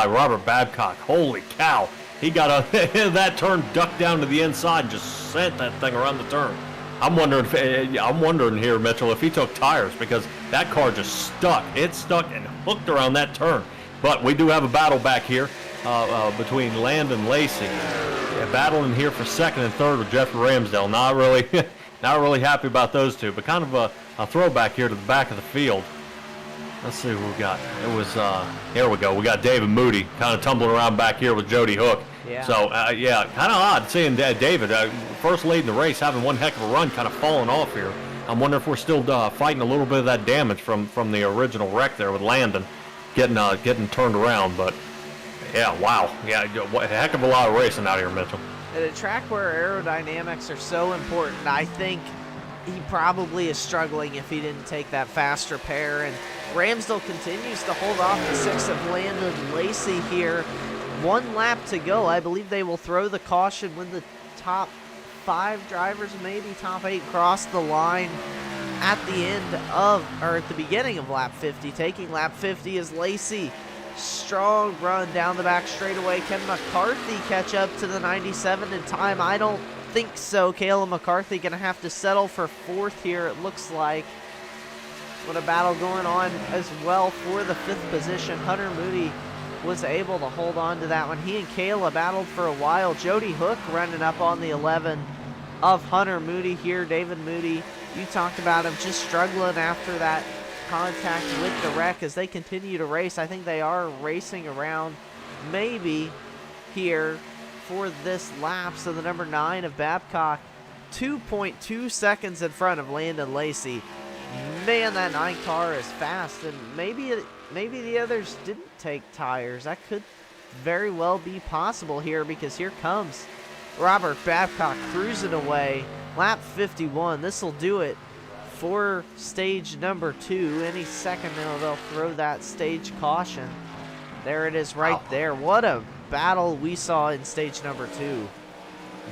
B: Robert Babcock. Holy cow. He got that turn, ducked down to the inside, and just sent that thing around the turn. I'm wondering here, Mitchell, if he took tires, because that car just stuck. It stuck and hooked around that turn. But we do have a battle back here between Landon Lacy, battling here for 2nd and 3rd with Jeffrey Ramsdale. Not really happy about those two, but kind of a throwback here to the back of the field. Let's see what we got. It was, here we go. We got David Moody kind of tumbling around back here with Jody Hook.
A: Yeah.
B: So, yeah, kind of odd seeing David, first lead in the race, having one heck of a run, kind of falling off here. I'm wondering if we're still fighting a little bit of that damage from the original wreck there with Landon getting turned around. But, yeah, wow. Yeah, a heck of a lot of racing out here, Mitchell.
A: At a track where aerodynamics are so important, I think he probably is struggling if he didn't take that faster pair. And Ramsdale continues to hold off the 6 of Landon Lacy here. 1 lap to go. I believe they will throw the caution when the top 5 drivers, maybe top 8, cross the line at the beginning of lap 50. Taking lap 50 is Lacy. Strong run down the back straightaway. Can McCarthy catch up to the 97 in time? I don't think so. Kayla McCarthy going to have to settle for 4th here, it looks like. What a battle going on as well for the 5th position. Hunter Moody was able to hold on to that one. He and Kayla battled for a while. Jody Hook running up on the 11 of Hunter Moody here. David Moody, you talked about him just struggling after that contact with the wreck as they continue to race. I think they are racing around maybe here for this lap. So the number 9 of Babcock, 2.2 seconds in front of Landon Lacy. Man, that 9 car is fast, and maybe the others didn't take tires. That could very well be possible here, because here comes Robert Babcock cruising away. Lap 51. This will do it for stage number 2. Any second now they'll throw that stage caution. There it is right there. What a battle we saw in stage number 2.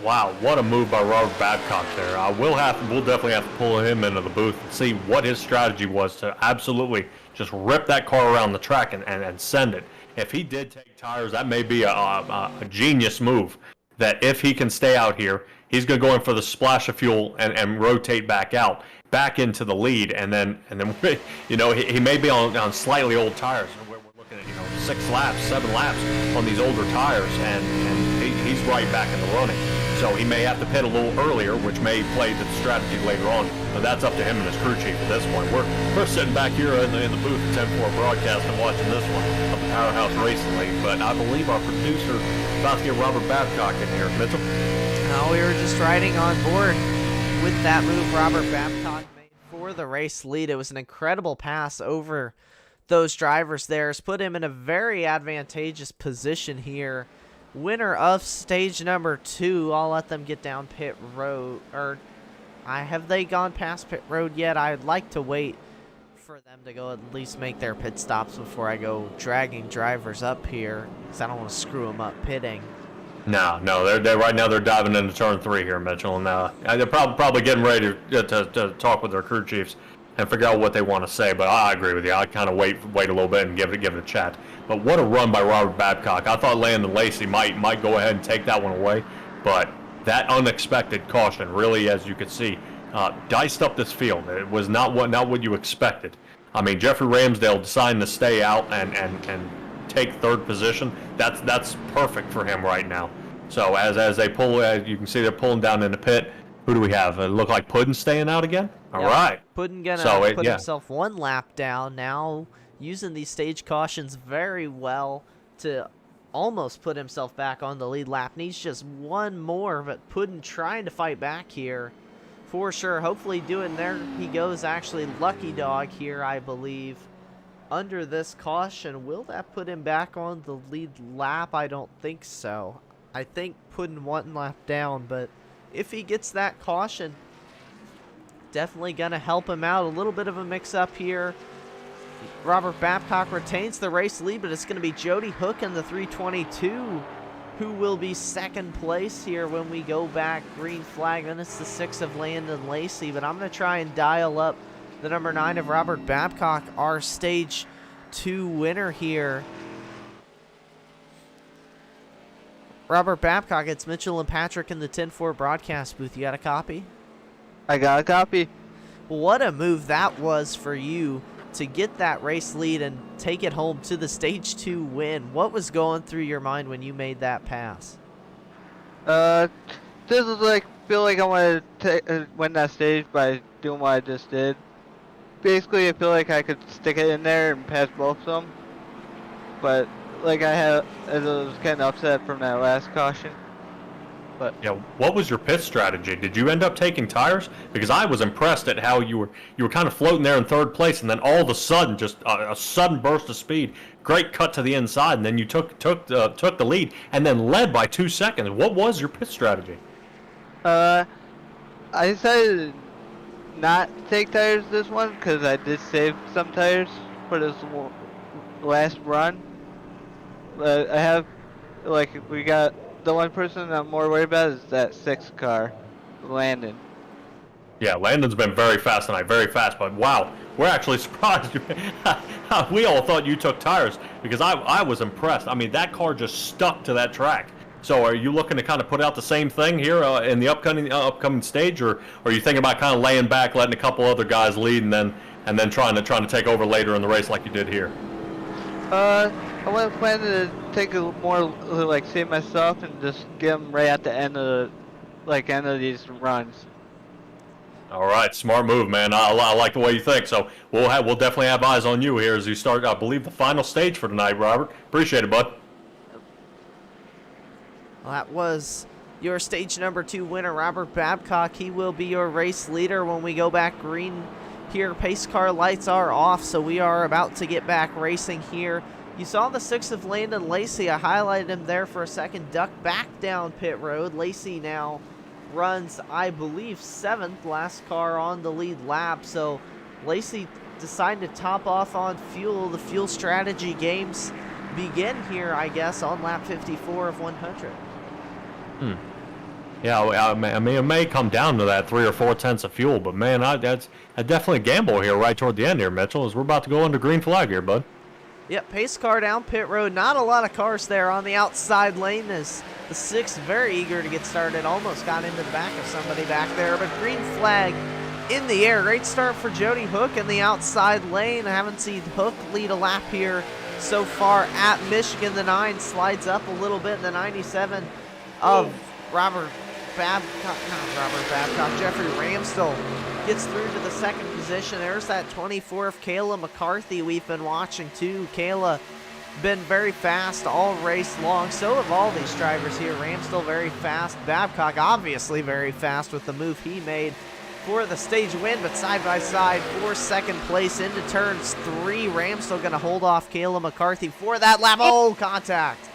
B: Wow, what a move by Robert Babcock there. We'll definitely have to pull him into the booth and see what his strategy was to absolutely just rip that car around the track and send it. If he did take tires, that may be a genius move. That if he can stay out here, he's going to go in for the splash of fuel and rotate back into the lead, and then you know, he may be on slightly old tires. We're looking at 6 laps, 7 laps on these older tires, and he's right back in the running. So he may have to pit a little earlier, which may play to the strategy later on. But that's up to him and his crew chief at this point. We're sitting back here in the booth at 10-4 broadcast and watching this one of the Powerhouse Racing League. But I believe our producer is about to get Robert Babcock in here. Mitchell?
A: No, we were just riding on board with that move Robert Babcock made for the race lead. It was an incredible pass over those drivers there. It's put him in a very advantageous position here. Winner of stage number 2. I'll let them get down pit road. Or have they gone past pit road yet? I'd like to wait for them to go at least make their pit stops before I go dragging drivers up here, because I don't want to screw them up pitting.
B: No, they're right now they're diving into turn 3 here, Mitchell, and they're probably getting ready to talk with their crew chiefs and figure out what they want to say. But I agree with you. I kind of wait a little bit and give it a chat. But what a run by Robert Babcock. I thought Landon Lacy might go ahead and take that one away, but that unexpected caution really, as you could see, diced up this field. It was not what you expected. I mean, Jeffrey Ramsdale deciding to stay out and take 3rd position. That's perfect for him right now. So as they pull, you can see they're pulling down in the pit. Who do we have? It look like Puddin staying out again? All right.
A: Puddin gonna put himself 1 lap down now. using these stage cautions very well to almost put himself back on the lead lap. Needs just one more, but Puddin trying to fight back here for sure. Hopefully doing there he goes, actually Lucky Dog here, I believe, under this caution. Will that put him back on the lead lap? I don't think so. I think Puddin one lap down, but if he gets that caution, definitely gonna help him out. A little bit of a mix-up here. Robert Babcock retains the race lead, but it's going to be Jody Hook in the 322 who will be second place here when we go back green flag. Then it's the 6 of Landon Lacy, but I'm going to try and dial up the number 9 of Robert Babcock, our stage 2 winner here. Robert Babcock, it's Mitchell and Patrick in the 10-4 broadcast booth. You got a copy?
D: I got a copy.
A: What a move that was for you to get that race lead and take it home to the stage 2 win. What was going through your mind when you made that pass?
D: This is like, feel like I want to win that stage by doing what I just did. Basically, I feel like I could stick it in there and pass both of them. But like I was kind of upset from that last caution. But
B: Yeah, what was your pit strategy? Did you end up taking tires? Because I was impressed at how you were kind of floating there in third place, and then all of a sudden, just a sudden burst of speed, great cut to the inside, and then you took the lead, and then led by 2 seconds. What was your pit strategy?
D: I decided not to take tires this one because I did save some tires for this last run. But I have, like, we got. The one person I'm more worried about is that 6 car, Landon.
B: Yeah, Landon's been very fast tonight, very fast, but wow, we're actually surprised. We all thought you took tires because I was impressed. I mean, that car just stuck to that track. So are you looking to kind of put out the same thing here in the upcoming stage, or are you thinking about kind of laying back, letting a couple other guys lead, and then trying to take over later in the race like you did here?
D: I was planning to take a more, like, save myself and just get them right at the end of these runs.
B: All right, smart move, man. I like the way you think. So we'll definitely have eyes on you here as you start, I believe, the final stage for tonight, Robert. Appreciate it, bud.
A: Well, that was your stage number 2 winner, Robert Babcock. He will be your race leader when we go back green here. Pace car lights are off, so we are about to get back racing here. You saw the 6 of Landon Lacy. I highlighted him there for a second. Duck back down pit road. Lacy now runs, I believe, 7th, last car on the lead lap. So Lacy decided to top off on fuel. The fuel strategy games begin here, I guess, on lap 54 of 100.
B: Yeah, I mean, it may come down to that 3 or 4 tenths of fuel, but man, that's definitely a gamble here right toward the end here, Mitchell, as we're about to go under green flag here, bud.
A: Yep, pace car down pit road. Not a lot of cars there on the outside lane as the 6 very eager to get started. Almost got into the back of somebody back there, but green flag in the air. Great start for Jody Hook in the outside lane. I haven't seen Hook lead a lap here so far at Michigan. The 9 slides up a little bit. The 97 of Jeffrey Ramsdell gets through to the second position. There's that 24 of Kayla McCarthy we've been watching too. Kayla been very fast all race long. So have all these drivers here. Ramsdell very fast. Babcock obviously very fast with the move he made for the stage win, but side by side for second place into turns 3. Ramsdell going to hold off Kayla McCarthy for that lap. Oh, contact.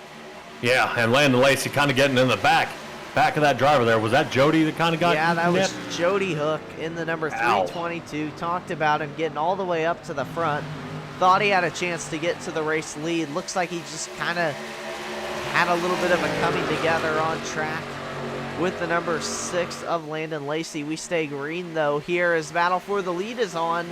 B: Yeah, and Landon Lacy kind of getting in the back of that driver there. Was that Jody that kind of got
A: Yeah, that
B: nipped?
A: was Jody Hook in the number 322. Talked about him getting all the way up to the front. Thought he had a chance to get to the race lead. Looks like he just kind of had a little bit of a coming together on track with the number 6 of Landon Lacy. We stay green, though, here as battle for the lead is on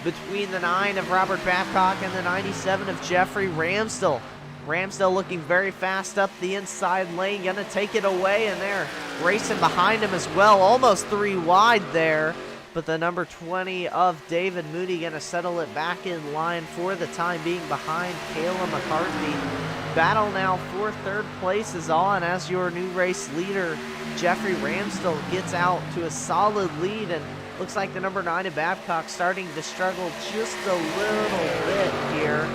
A: between the 9 of Robert Babcock and the 97 of Jeffrey Ramsdell. Ramsdell looking very fast up the inside lane, gonna take it away, and they're racing behind him as well, almost 3 wide there, but the number 20 of David Moody gonna settle it back in line for the time being behind Kayla McCarthy. Battle now for third place is on as your new race leader, Jeffrey Ramsdell, gets out to a solid lead, and Looks like the number 9 of Babcock starting to struggle just a little bit here.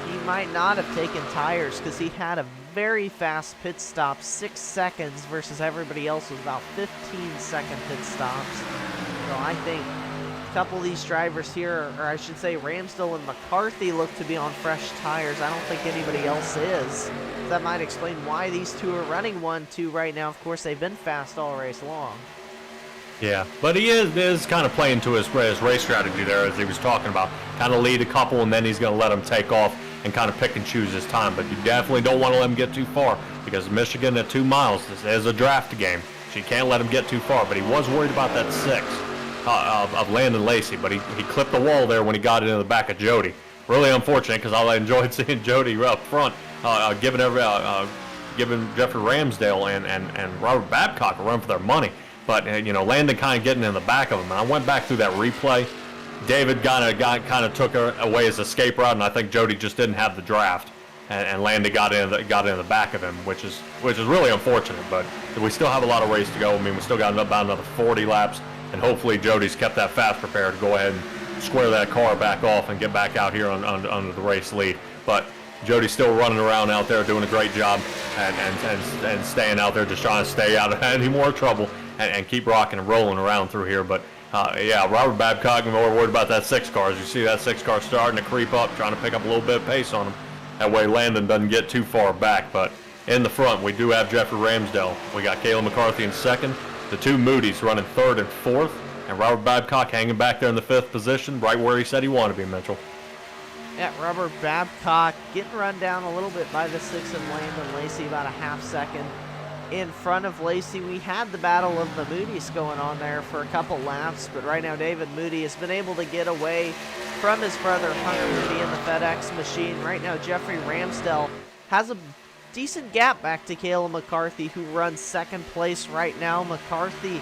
A: He might not have taken tires because he had a very fast pit stop, 6 seconds versus everybody else was about 15-second pit stops. So I think a couple of these drivers here, or I should say Ramsdell and McCarthy, look to be on fresh tires. I don't think anybody else is. That might explain why these two are running 1-2 right now. Of course, they've been fast all race long.
B: Yeah, but he is kind of playing to his race strategy there, as he was talking about. Kind of lead a couple, and then he's going to let them take off and kind of pick and choose his time. But you definitely don't want to let him get too far, because Michigan at 2 miles, this is a draft game. So you can't let him get too far. But he was worried about that 6 of Landon Lacy, but he clipped the wall there when he got into the back of Jody. Really unfortunate, because I enjoyed seeing Jody up front, giving Jeffrey Ramsdale and Robert Babcock a run for their money. But, Landon kind of getting in the back of him. And I went back through that replay. David kind of took away his escape route, and I think Jody just didn't have the draft. And Landon got in the back of him, which is really unfortunate. But we still have a lot of race to go. I mean, we still got about another 40 laps. And hopefully Jody's kept that fast prepare to go ahead and square that car back off and get back out here under the race lead. But Jody's still running around out there doing a great job and staying out there, just trying to stay out of any more trouble and keep rocking and rolling around through here. But Robert Babcock, I'm more worried about that 6 car. As you see that 6 car starting to creep up, trying to pick up a little bit of pace on him. That way Landon doesn't get too far back. But in the front, we do have Jeffrey Ramsdell. We got Kayla McCarthy in 2nd. The 2 Moody's running 3rd and 4th. And Robert Babcock hanging back there in the 5th position, right where he said he wanted to be, Mitchell.
A: Yeah, Robert Babcock getting run down a little bit by the 6 of Landon Lacy, about a half second in front of Lacy. We had the battle of the Moody's going on there for a couple laps, but right now David Moody has been able to get away from his brother Hunter Moody in the FedEx machine. Right now Jeffrey Ramsdell has a decent gap back to Kayla McCarthy, who runs 2nd place right now. McCarthy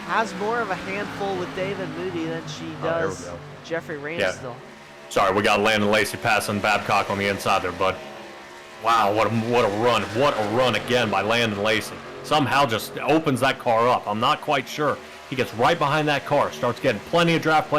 A: has more of a handful with David Moody than she does Jeffrey Ramsdell.
B: Yeah. Sorry, we got Landon Lacy passing Babcock on the inside there, bud. Wow, what a run. What a run again by Landon Lacy. Somehow just opens that car up. I'm not quite sure. He gets right behind that car, starts getting plenty of draft,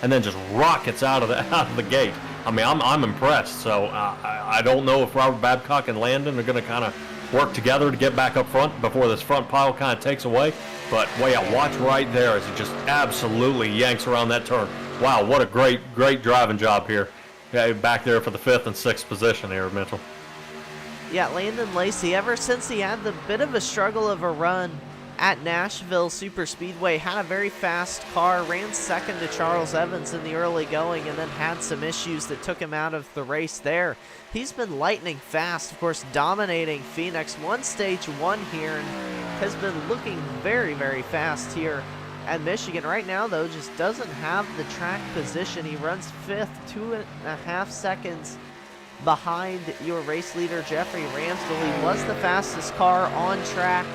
B: and then just rockets out of the gate. I mean, I'm impressed. So I don't know if Robert Babcock and Landon are going to kind of work together to get back up front before this front pile kind of takes away. But, watch right there as he just absolutely yanks around that turn. Wow, what a great driving job here. Back there for the 5th and 6th position here, Mitchell.
A: Yeah, Landon Lacy, ever since he had the bit of a struggle of a run at Nashville Super Speedway, had a very fast car, ran 2nd to Charles Evans in the early going, and then had some issues that took him out of the race there. He's been lightning fast, of course, dominating Phoenix. Won stage 1 here and has been looking very, very fast here at Michigan. Right now, though, just doesn't have the track position. He runs 5th, 2.5 seconds behind your race leader, Jeffrey Ramsdell. He was the fastest car on track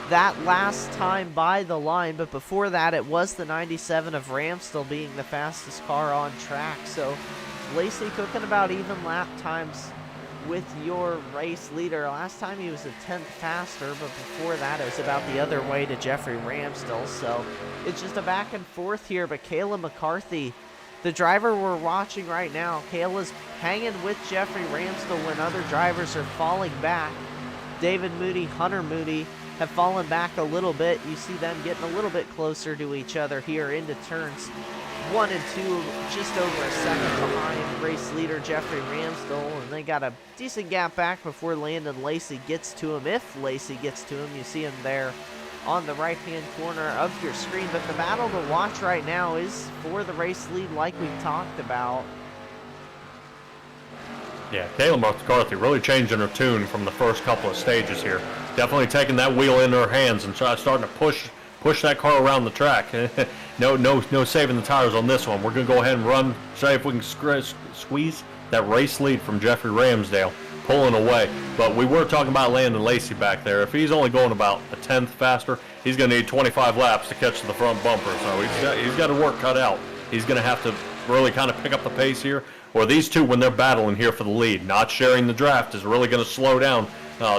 A: that last time by the line, but before that, it was the 97 of Ramsdell being the fastest car on track. So Lacy cooking about even lap times with your race leader. Last time he was a 10th faster, but before that it was about the other way to Jeffrey Ramsdell. So it's just a back and forth here, but Kayla McCarthy, the driver we're watching right now, Kayla's hanging with Jeffrey Ramsdell when other drivers are falling back. David Moody, Hunter Moody have fallen back a little bit. You see them getting a little bit closer to each other here into turns 1 and 2, just over a second behind race leader Jeffrey Ramsdell, and they got a decent gap back before Landon Lacy gets to him. If Lacy gets to him, you see him there on the right-hand corner of your screen. But the battle to watch right now is for the race lead, like we talked about.
B: Yeah, Kayla McCarthy really changing her tune from the first couple of stages here. Definitely taking that wheel into her hands and starting to push that car around the track. No saving the tires on this one. We're going to go ahead and run, see if we can squeeze that race lead from Jeffrey Ramsdale, pulling away. But we were talking about Landon Lacy back there. If he's only going about a 10th faster, he's going to need 25 laps to catch the front bumper. So he's got work cut out. He's going to have to really kind of pick up the pace here. Or these two, when they're battling here for the lead, not sharing the draft is really going to slow down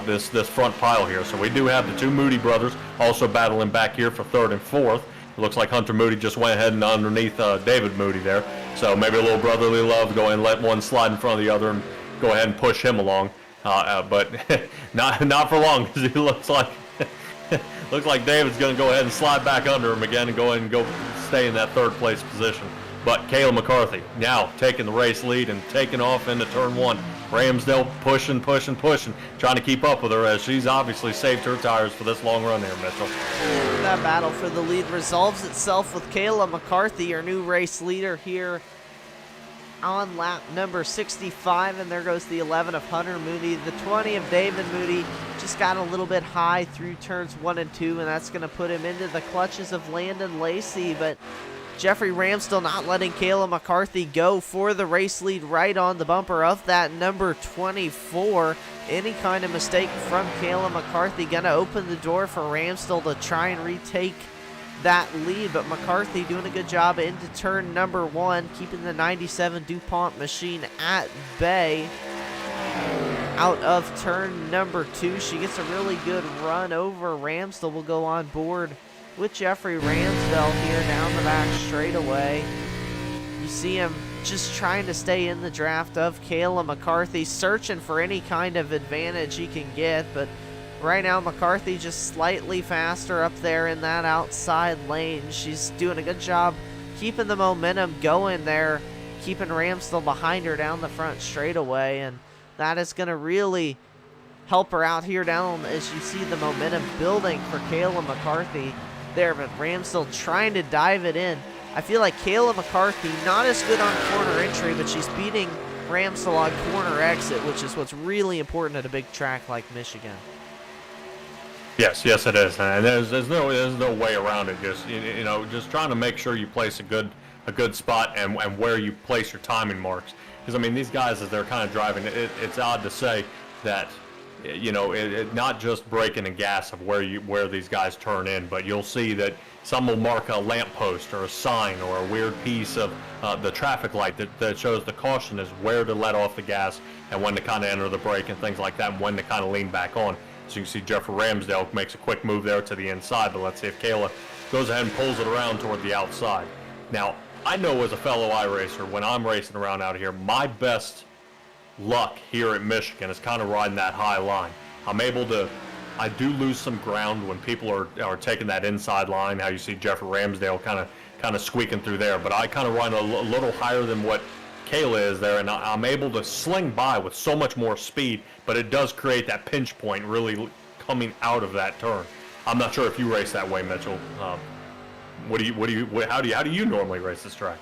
B: this front pile here. So we do have the 2 Moody brothers also battling back here for 3rd and 4th. It looks like Hunter Moody just went ahead and underneath David Moody there. So maybe a little brotherly love, go ahead and let one slide in front of the other and go ahead and push him along. But not for long, because he looks like David's going to go ahead and slide back under him again and go ahead and go stay in that third place position. But Kayla McCarthy now taking the race lead and taking off into turn one. Ramsdale pushing, trying to keep up with her as she's obviously saved her tires for this long run here, Mitchell.
A: That battle for the lead resolves itself with Kayla McCarthy, our new race leader here on lap number 65, and there goes the 11 of Hunter Moody. The 20 of David Moody just got a little bit high through turns 1 and 2, and that's going to put him into the clutches of Landon Lacy, but Jeffrey Ramsdell not letting Kayla McCarthy go for the race lead right on the bumper of that number 24. Any kind of mistake from Kayla McCarthy going to open the door for Ramsdell to try and retake that lead, but McCarthy doing a good job into turn number 1, keeping the 97 DuPont machine at bay. Out of turn number 2, she gets a really good run over. Ramsdell will go on board with Jeffrey Ramsdell here down the back straightaway. You see him just trying to stay in the draft of Kayla McCarthy, searching for any kind of advantage he can get, but right now McCarthy just slightly faster up there in that outside lane. She's doing a good job keeping the momentum going there, keeping Ramsdell behind her down the front straightaway, and that is going to really help her out here down as you see the momentum building for Kayla McCarthy there, but Ramsdell trying to dive it in. I feel like Kayla McCarthy not as good on corner entry, but she's beating Ramsdell on corner exit, which is what's really important at a big track like Michigan.
B: Yes, it is, and there's no way around it. Just just trying to make sure you place a good spot and where you place your timing marks. Because I mean, these guys as they're kind of driving, it's odd to say that not just braking and gas of where these guys turn in, but you'll see that some will mark a lamppost or a sign or a weird piece of the traffic light that shows the caution is where to let off the gas and when to kind of enter the brake and things like that, and when to kind of lean back on. So you can see Jeffrey Ramsdale makes a quick move there to the inside, but let's see if Kayla goes ahead and pulls it around toward the outside. Now, I know as a fellow iRacer, when I'm racing around out here, my best luck here at Michigan is kind of riding that high line. I do lose some ground when people are taking that inside line, how you see Jeffrey Ramsdale kind of squeaking through there, but I kind of run a little higher than what Kayla is there, and I'm able to sling by with so much more speed, but it does create that pinch point really coming out of that turn. I'm not sure if you race that way, Mitchell. How do you normally race this track?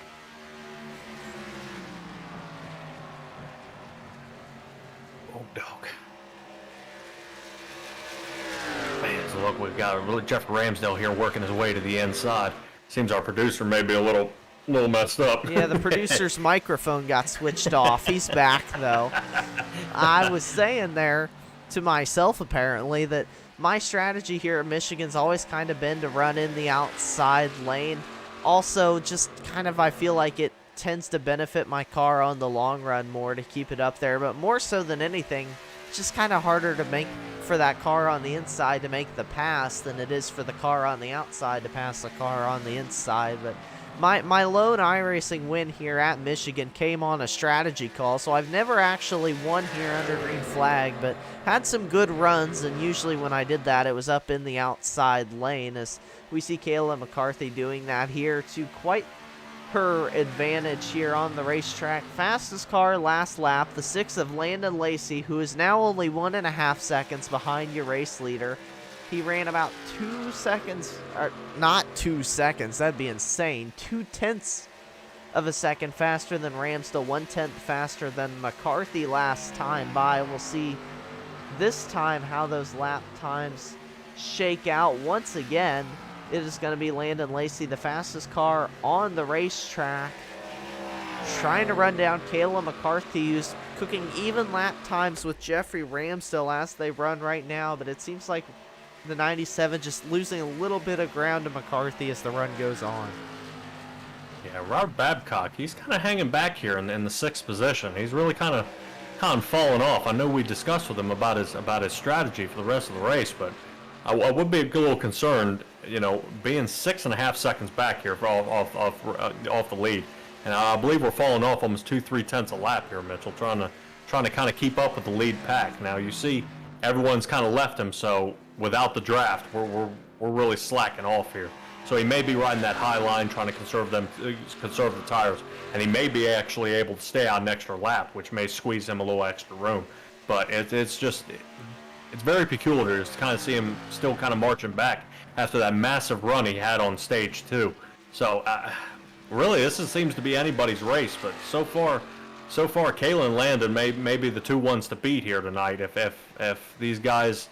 B: Oh, dog. Man, so look, we've got Jeffrey Ramsdale here working his way to the inside. Seems our producer may be a little messed up.
A: Yeah, the producer's microphone got switched off. He's back, though. I was saying there to myself, apparently, that my strategy here at Michigan's always kind of been to run in the outside lane. Also, just kind of I feel like it tends to benefit my car on the long run more to keep it up there. But more so than anything, it's just kind of harder to make for that car on the inside to make the pass than it is for the car on the outside to pass the car on the inside. But my lone iRacing win here at Michigan came on a strategy call, so I've never actually won here under green flag, but had some good runs, and usually when I did that, it was up in the outside lane, as we see Kayla McCarthy doing that here to quite her advantage here on the racetrack. Fastest car last lap, the 6 of Landon Lacy, who is now only 1.5 seconds behind your race leader. He ran about 2 seconds, or not 2 seconds, that'd be insane, 0.2 of a second faster than Ramsdell, 1/10 faster than McCarthy last time by. We'll see this time how those lap times shake out. Once again, it is going to be Landon Lacy, the fastest car on the racetrack, trying to run down Kayla McCarthy, who's cooking even lap times with Jeffrey Ramsdell as they run right now, but it seems like the 97 just losing a little bit of ground to McCarthy as the run goes on.
B: Yeah, Robert Babcock, he's kind of hanging back here in the 6th position. He's really kind of fallen off. I know we discussed with him about his strategy for the rest of the race, but I would be a little concerned being 6.5 seconds back here off the lead. And I believe we're falling off almost 2-3 tenths a lap here, Mitchell, trying to kind of keep up with the lead pack. Now you see everyone's kind of left him, so without the draft, we're really slacking off here. So he may be riding that high line, trying to conserve the tires, and he may be actually able to stay out an extra lap, which may squeeze him a little extra room. But it's very peculiar to kind of see him still kind of marching back after that massive run he had on stage 2. So really, this seems to be anybody's race. But so far, Kayla and Landon may be the two ones to beat here tonight. If these guys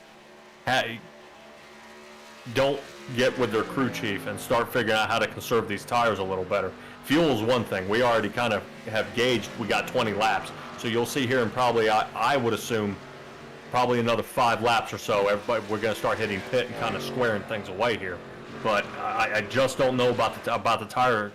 B: don't get with their crew chief and start figuring out how to conserve these tires a little better. Fuel is one thing. We already kind of have gauged. We got 20 laps. So you'll see here in probably, I would assume, probably another 5 laps or so, we're going to start hitting pit and kind of squaring things away here. But I just don't know about the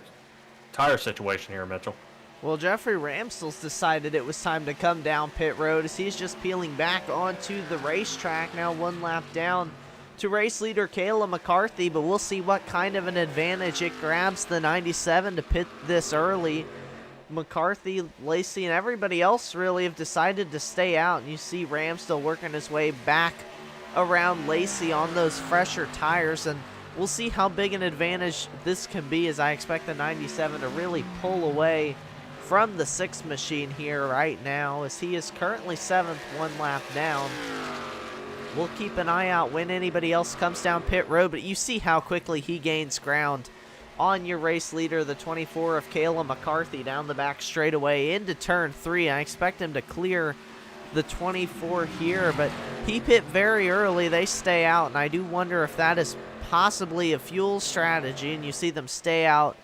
B: tire situation here, Mitchell.
A: Well, Jeffrey Ramsdell's decided it was time to come down pit road as he's just peeling back onto the racetrack. Now 1 lap down to race leader Kayla McCarthy, but we'll see what kind of an advantage it grabs the 97 to pit this early. McCarthy, Lacy, and everybody else really have decided to stay out, and you see Ramsdell working his way back around Lacy on those fresher tires, and we'll see how big an advantage this can be, as I expect the 97 to really pull away from the 6 machine here right now, as he is currently 7th, 1 lap down. We'll keep an eye out when anybody else comes down pit road, but you see how quickly he gains ground on your race leader, the 24 of Kayla McCarthy, down the back straightaway into turn 3. I expect him to clear the 24 here, but he pit very early. They stay out, and I do wonder if that is possibly a fuel strategy, and you see them stay out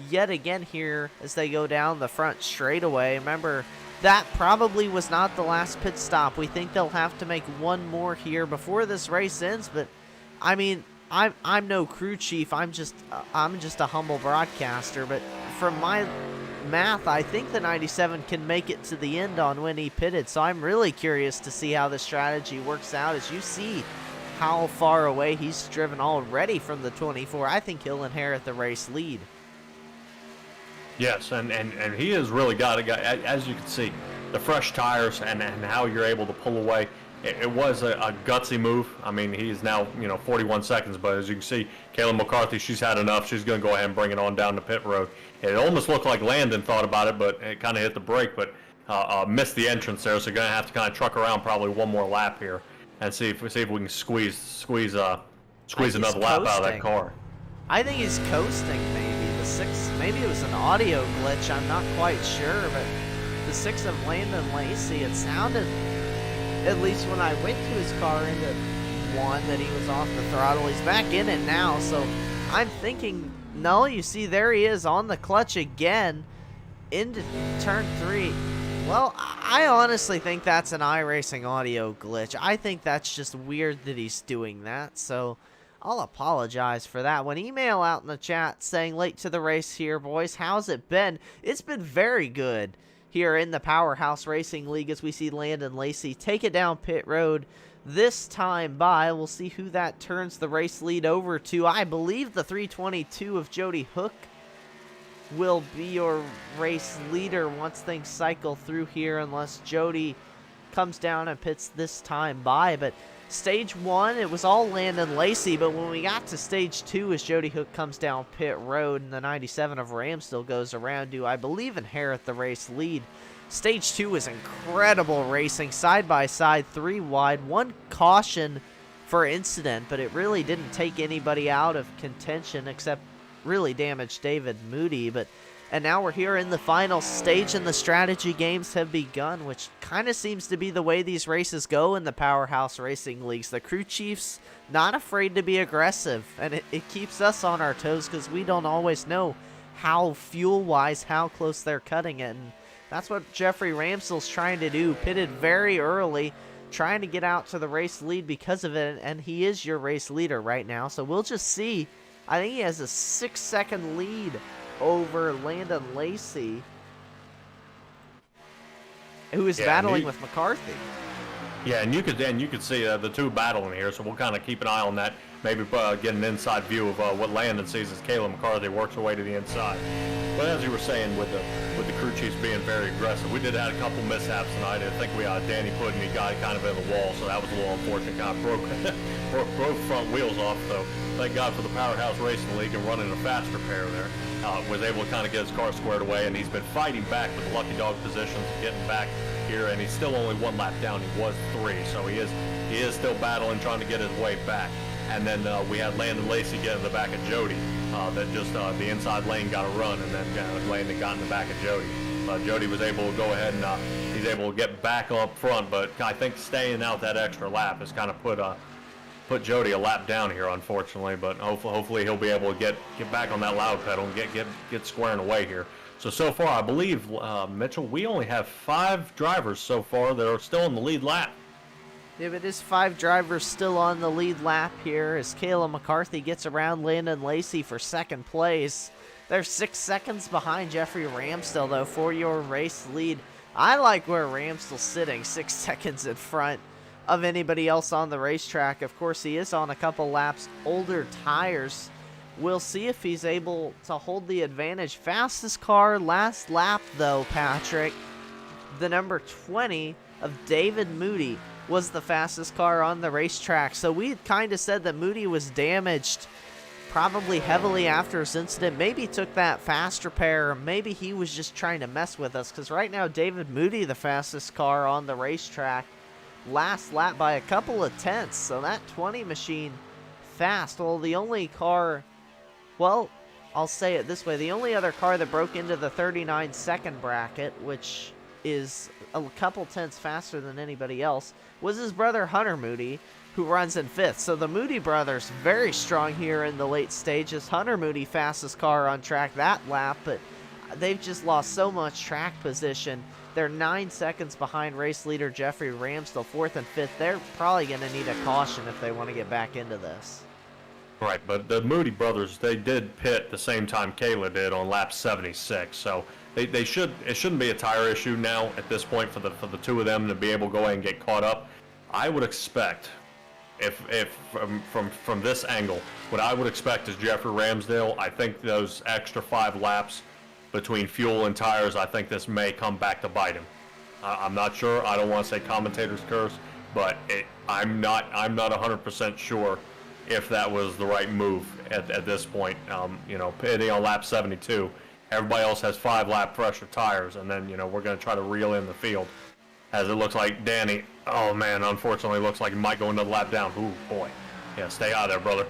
A: yet again here as they go down the front straightaway. Remember, that probably was not the last pit stop. We think they'll have to make one more here before this race ends, but I mean, I'm no crew chief. I'm just a humble broadcaster, but from my math, I think the 97 can make it to the end on when he pitted. So I'm really curious to see how the strategy works out, as you see how far away he's driven already from the 24. I think he'll inherit the race lead.
B: Yes, and he has really got as you can see, the fresh tires and how you're able to pull away. It was a gutsy move. I mean, he's now 41 seconds, but as you can see, Kayla McCarthy, she's had enough. She's going to go ahead and bring it on down the pit road. It almost looked like Landon thought about it, but it kind of hit the brake, but missed the entrance there. So going to have to kind of truck around probably one more lap here and see if we can squeeze another lap out of that car.
A: I think he's coasting, maybe. The 6, maybe it was an audio glitch, I'm not quite sure, but the 6 of Landon Lacy, it sounded, at least when I went to his car into 1, that he was off the throttle. He's back in it now, so I'm thinking, no, you see, there he is on the clutch again into turn 3. Well, I honestly think that's an iRacing audio glitch. I think that's just weird that he's doing that, so I'll apologize for that one. Email out in the chat saying late to the race here, boys. How's it been? It's been very good here in the Powerhouse Racing League as we see Landon Lacy take it down pit road this time by. We'll see who that turns the race lead over to. I believe the 322 of Jody Hook will be your race leader once things cycle through here, unless Jody comes down and pits this time by. But stage 1, it was all Landon Lacy, but when we got to stage 2, as Jody Hook comes down pit road and the 97 of Ramsdell goes around to, I believe, inherit the race lead. Stage 2 is incredible racing, side by side, 3 wide, 1 caution for incident, but it really didn't take anybody out of contention except really damaged David Moody. And now we're here in the final stage, and the strategy games have begun, which kind of seems to be the way these races go in the Powerhouse Racing Leagues. The crew chiefs not afraid to be aggressive, and it keeps us on our toes because we don't always know how fuel-wise, how close they're cutting it. And that's what Jeffrey Ramsdell's trying to do, pitted very early, trying to get out to the race lead because of it, and he is your race leader right now. So we'll just see. I think he has a 6-second lead over Landon Lacy, who is battling with McCarthy.
B: Yeah, and you could see the two battling here, so we'll kind of keep an eye on that. Maybe get an inside view of what Landon sees as Kayla McCarthy works her way to the inside. But as you were saying, with the crew chiefs being very aggressive, we did have a couple mishaps tonight. I think we Danny Puddin, he got kind of in the wall, so that was a little unfortunate. Kind of broke front wheels off, though. Thank God for the Powerhouse Racing League and running a faster pair there. Was able to kind of get his car squared away, and he's been fighting back with the lucky dog positions, getting back here, and he's still only one lap down. He was 3, so he is still battling, trying to get his way back. And then we had Landon Lacy get in the back of Jody. That just the inside lane got a run, and then Landon got in the back of Jody. Jody was able to go ahead and he's able to get back up front, but I think staying out that extra lap has kind of put Jody a lap down here, unfortunately. But hopefully he'll be able to get back on that loud pedal and get squaring away here. So far, I believe, Mitchell, we only have 5 drivers so far that are still in the lead lap.
A: Yeah, but it is 5 drivers still on the lead lap here as Kayla McCarthy gets around Landon Lacy for second place. They're 6 seconds behind Jeffrey Ramsdell, though, for your race lead. I like where Ramsdell's sitting, 6 seconds in front of anybody else on the racetrack. Of course, he is on a couple laps older tires. We'll see if he's able to hold the advantage. Fastest car last lap, though, Patrick. The number 20 of David Moody was the fastest car on the racetrack. So we had kind of said that Moody was damaged probably heavily after his incident. Maybe took that faster pair. Maybe he was just trying to mess with us, because right now David Moody, the fastest car on the racetrack, last lap by a couple of tenths. So that 20 machine fast. Well, the only car, well, I'll say it this way, the only other car that broke into the 39-second bracket, which is a couple tenths faster than anybody else, was his brother Hunter Moody, who runs in 5th. So the Moody brothers very strong here in the late stages. Hunter Moody, fastest car on track that lap, but they've just lost so much track position. They're 9 seconds behind race leader Jeffrey Ramsdell, 4th and 5th. They're probably going to need a caution if they want to get back into this.
B: Right, but the Moody brothers, they did pit the same time Kayla did on lap 76, so it shouldn't be a tire issue now at this point for the two of them to be able to go ahead and get caught up. I would expect, if from this angle, what I would expect is Jeffrey Ramsdale. I think those extra 5 laps between fuel and tires, I think this may come back to bite him. I'm not sure. I don't want to say commentator's curse, but I'm not 100% sure if that was the right move at this point. Pitting on lap 72, everybody else has 5 lap pressure tires, and then we're going to try to reel in the field. As it looks like Danny, oh man, unfortunately looks like he might go another lap down. Ooh boy, yeah, stay high there, brother.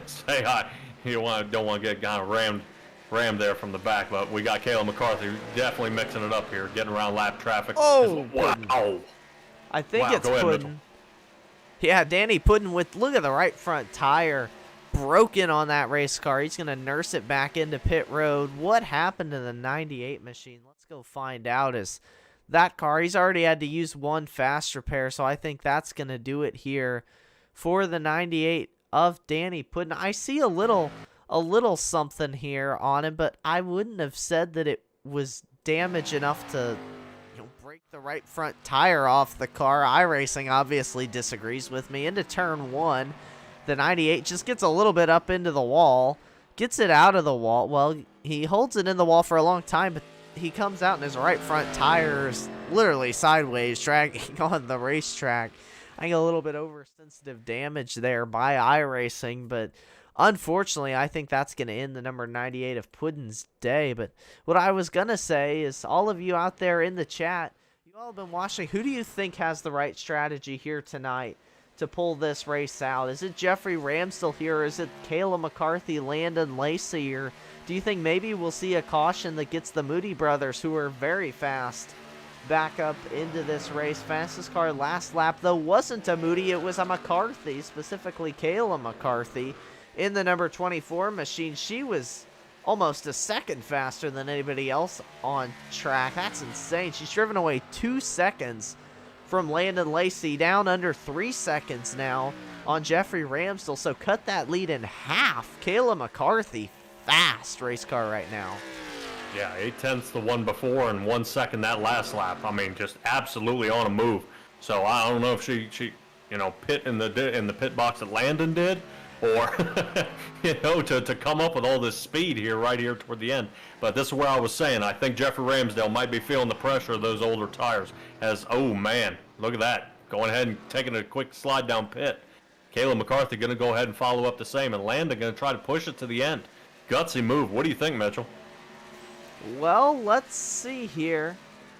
B: Stay high. You don't want to get kind of rammed there from the back. But we got Kayla McCarthy definitely mixing it up here, getting around lap traffic.
A: Oh,
B: wow!
A: I think it's
B: go ahead,
A: Puddin.
B: Mitchell.
A: Yeah, Danny Puddin with, look at the right front tire, broken on that race car. He's going to nurse it back into pit road. What happened to the 98 machine? Let's go find out. Is that car, he's already had to use 1 fast repair, so I think that's going to do it here for the 98 of Danny Puddin. I see a little something here on him, but I wouldn't have said that it was damage enough to break the right front tire off the car. iRacing obviously disagrees with me. Into turn 1, the 98 just gets a little bit up into the wall, gets it out of the wall. Well, he holds it in the wall for a long time, but he comes out and his right front tire is literally sideways, dragging on the racetrack. I think a little bit oversensitive damage there by iRacing, but unfortunately, I think that's going to end the number 98 of Puddin's day. But what I was going to say is, all of you out there in the chat, you all have been watching. Who do you think has the right strategy here tonight to pull this race out? Is it Jeffrey Ramsdell here, or is it Kayla McCarthy, Landon Lacy, or do you think maybe we'll see a caution that gets the Moody brothers, who are very fast, back up into this race? Fastest car last lap, though, wasn't a Moody, it was a McCarthy, specifically Kayla McCarthy. In the number 24 machine, she was almost a second faster than anybody else on track. That's insane. She's driven away 2 seconds from Landon Lacy, down under 3 seconds now on Jeffrey Ramsdell. So cut that lead in half. Kayla McCarthy, fast race car right now.
B: Yeah, 8 tenths the one before and 1 second that last lap. I mean, just absolutely on a move So I don't know if she pit in the pit box that Landon did, or to come up with all this speed right here toward the end. But this is where I was saying I think Jeffrey Ramsdale might be feeling the pressure of those older tires. As oh man, look at that, going ahead and taking a quick slide down pit. Kayla McCarthy going to go ahead and follow up the same, and Landon going to try to push it to the end. Gutsy move. What do you think, Mitchell?
A: Well, let's see here.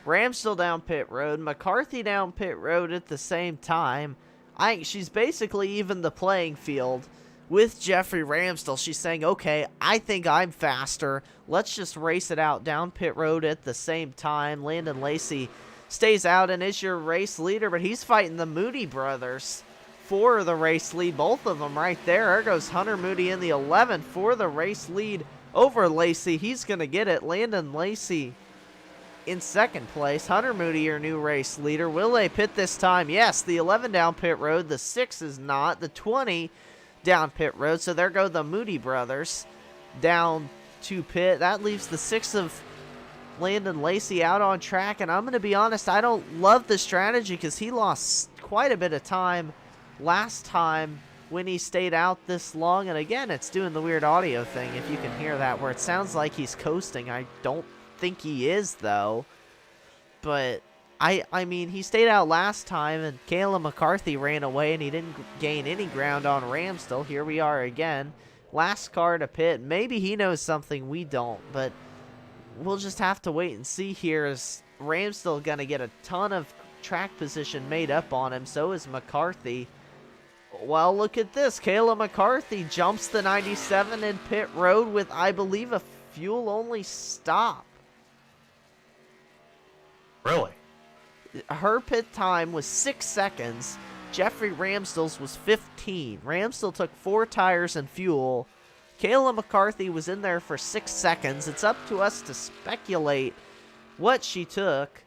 A: Ramsdale down pit road, McCarthy down pit road at the same time. I think she's basically even the playing field with Jeffrey Ramsdale. She's saying, okay, I think I'm faster. Let's just race it out down pit road at the same time. Landon Lacy stays out and is your race leader, but he's fighting the Moody brothers for the race lead. Both of them right there. There goes Hunter Moody in the 11 for the race lead over Lacy. He's going to get it. Landon Lacy in second place. Hunter Moody, your new race leader. Will they pit this time? Yes, the 11 down pit road. The 6 is not. The 20 down pit road. So there go the Moody brothers down to pit. That leaves the 6 of Landon Lacy out on track. And I'm going to be honest, I don't love the strategy because he lost quite a bit of time last time when he stayed out this long. And again, it's doing the weird audio thing, if you can hear that, where it sounds like he's coasting. I don't think he is, though. But I mean, he stayed out last time, and Kayla McCarthy ran away, and he didn't gain any ground on Ramsdale. Here we are again. Last car to pit. Maybe he knows something we don't, but we'll just have to wait and see here. Is Ramsdale going to get a ton of track position made up on him? So is McCarthy. Well, look at this. Kayla McCarthy jumps the 97 in pit road with, I believe, a fuel-only stop.
B: Really?
A: Her pit time was 6 seconds. Jeffrey Ramsdale's was 15. Ramsdale took 4 tires and fuel. Kayla McCarthy was in there for 6 seconds. It's up to us to speculate what she took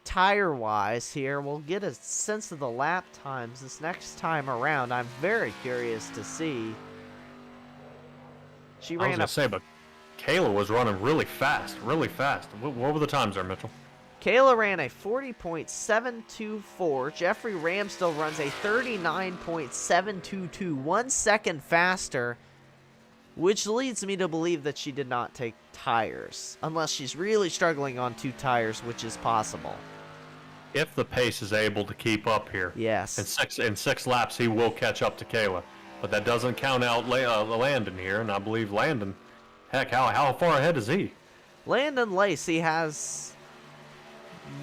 A: tire-wise here. We'll get a sense of the lap times this next time around. I'm very curious to see. She ran
B: I was going to say, but Kayla was running really fast, really fast. What were the times there, Mitchell?
A: Kayla ran a 40.724. Jeffrey Ramsdale runs a 39.722, 1 second faster, which leads me to believe that she did not take tires, unless she's really struggling on 2 tires, which is possible.
B: If the pace is able to keep up here,
A: yes,
B: in six laps he will catch up to Kayla, but that doesn't count out Landon here, and I believe Landon, heck, how far ahead is he?
A: Landon Lacy has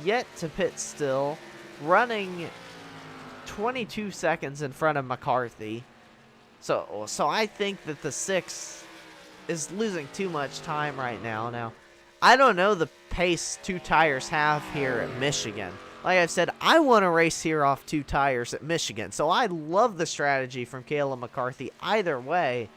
A: yet to pit still, running 22 seconds in front of McCarthy. So I think that the 6 is losing too much time right now. Now, I don't know the pace 2 tires have here at Michigan. Like I've said, I want to race here off 2 tires at Michigan. So I love the strategy from Kayla McCarthy either way.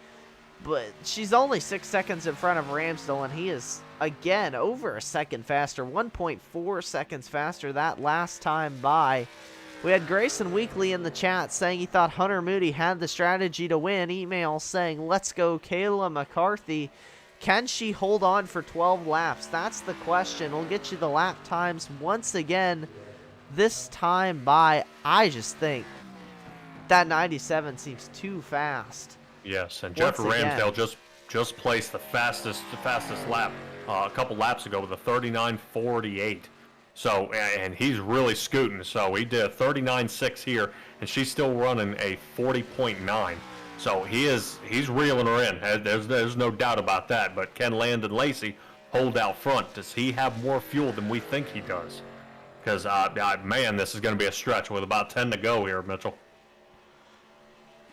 A: But she's only 6 seconds in front of Ramsdale, and he is, again, over a second faster, 1.4 seconds faster that last time by. We had Grayson Weekly in the chat saying he thought Hunter Moody had the strategy to win. Email saying, let's go Kayla McCarthy. Can she hold on for 12 laps? That's the question. We'll get you the lap times once again this time by. I just think that 97 seems too fast.
B: Yes, and Jeffrey Ramsdale just placed the fastest lap a couple laps ago with a 39.48. So, and he's really scooting. So he did a 39.6 here, and she's still running a 40.9. So he's reeling her in. There's no doubt about that. But can Landon Lacy hold out front? Does he have more fuel than we think he does? Because, man, this is going to be a stretch with about 10 to go here, Mitchell.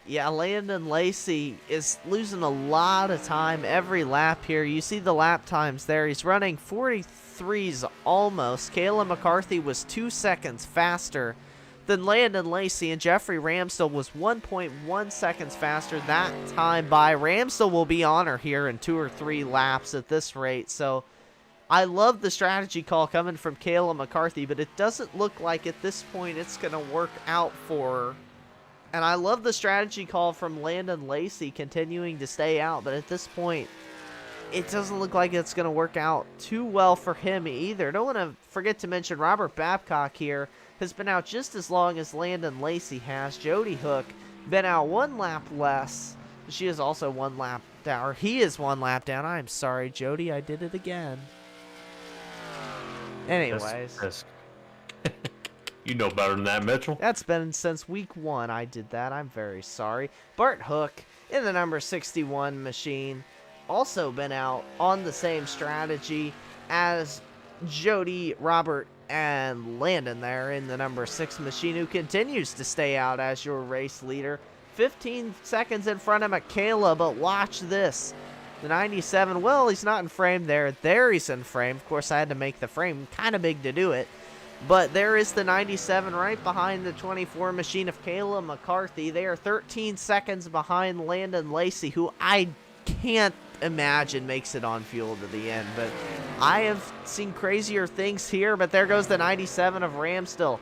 A: Yeah, Landon Lacy is losing a lot of time every lap here. You see the lap times there. He's running 43s almost. Kayla McCarthy was 2 seconds faster than Landon Lacy, and Jeffrey Ramsdale was 1.1 seconds faster that time by. Ramsdale will be on her here in 2 or 3 laps at this rate. So I love the strategy call coming from Kayla McCarthy, but it doesn't look like at this point it's going to work out for her. And I love the strategy call from Landon Lacy continuing to stay out. But at this point, it doesn't look like it's going to work out too well for him either. Don't want to forget to mention Robert Babcock here has been out just as long as Landon Lacy has. Jody Hook been out 1 lap less. She is also 1 lap down, or he is 1 lap down. I'm sorry, Jody, I did it again. Anyways.
B: You know better than that, Mitchell.
A: That's been since week 1 I did that. I'm very sorry. Bart Hook in the number 61 machine. Also been out on the same strategy as Jody, Robert, and Landon there in the number 6 machine, who continues to stay out as your race leader. 15 seconds in front of Kayla, but watch this. The 97, well, he's not in frame there. There he's in frame. Of course, I had to make the frame kind of big to do it. But there is the 97 right behind the 24 machine of Kayla McCarthy. They are 13 seconds behind Landon Lacy, who I can't imagine makes it on fuel to the end. But I have seen crazier things here. But there goes the 97 of Ramsdell.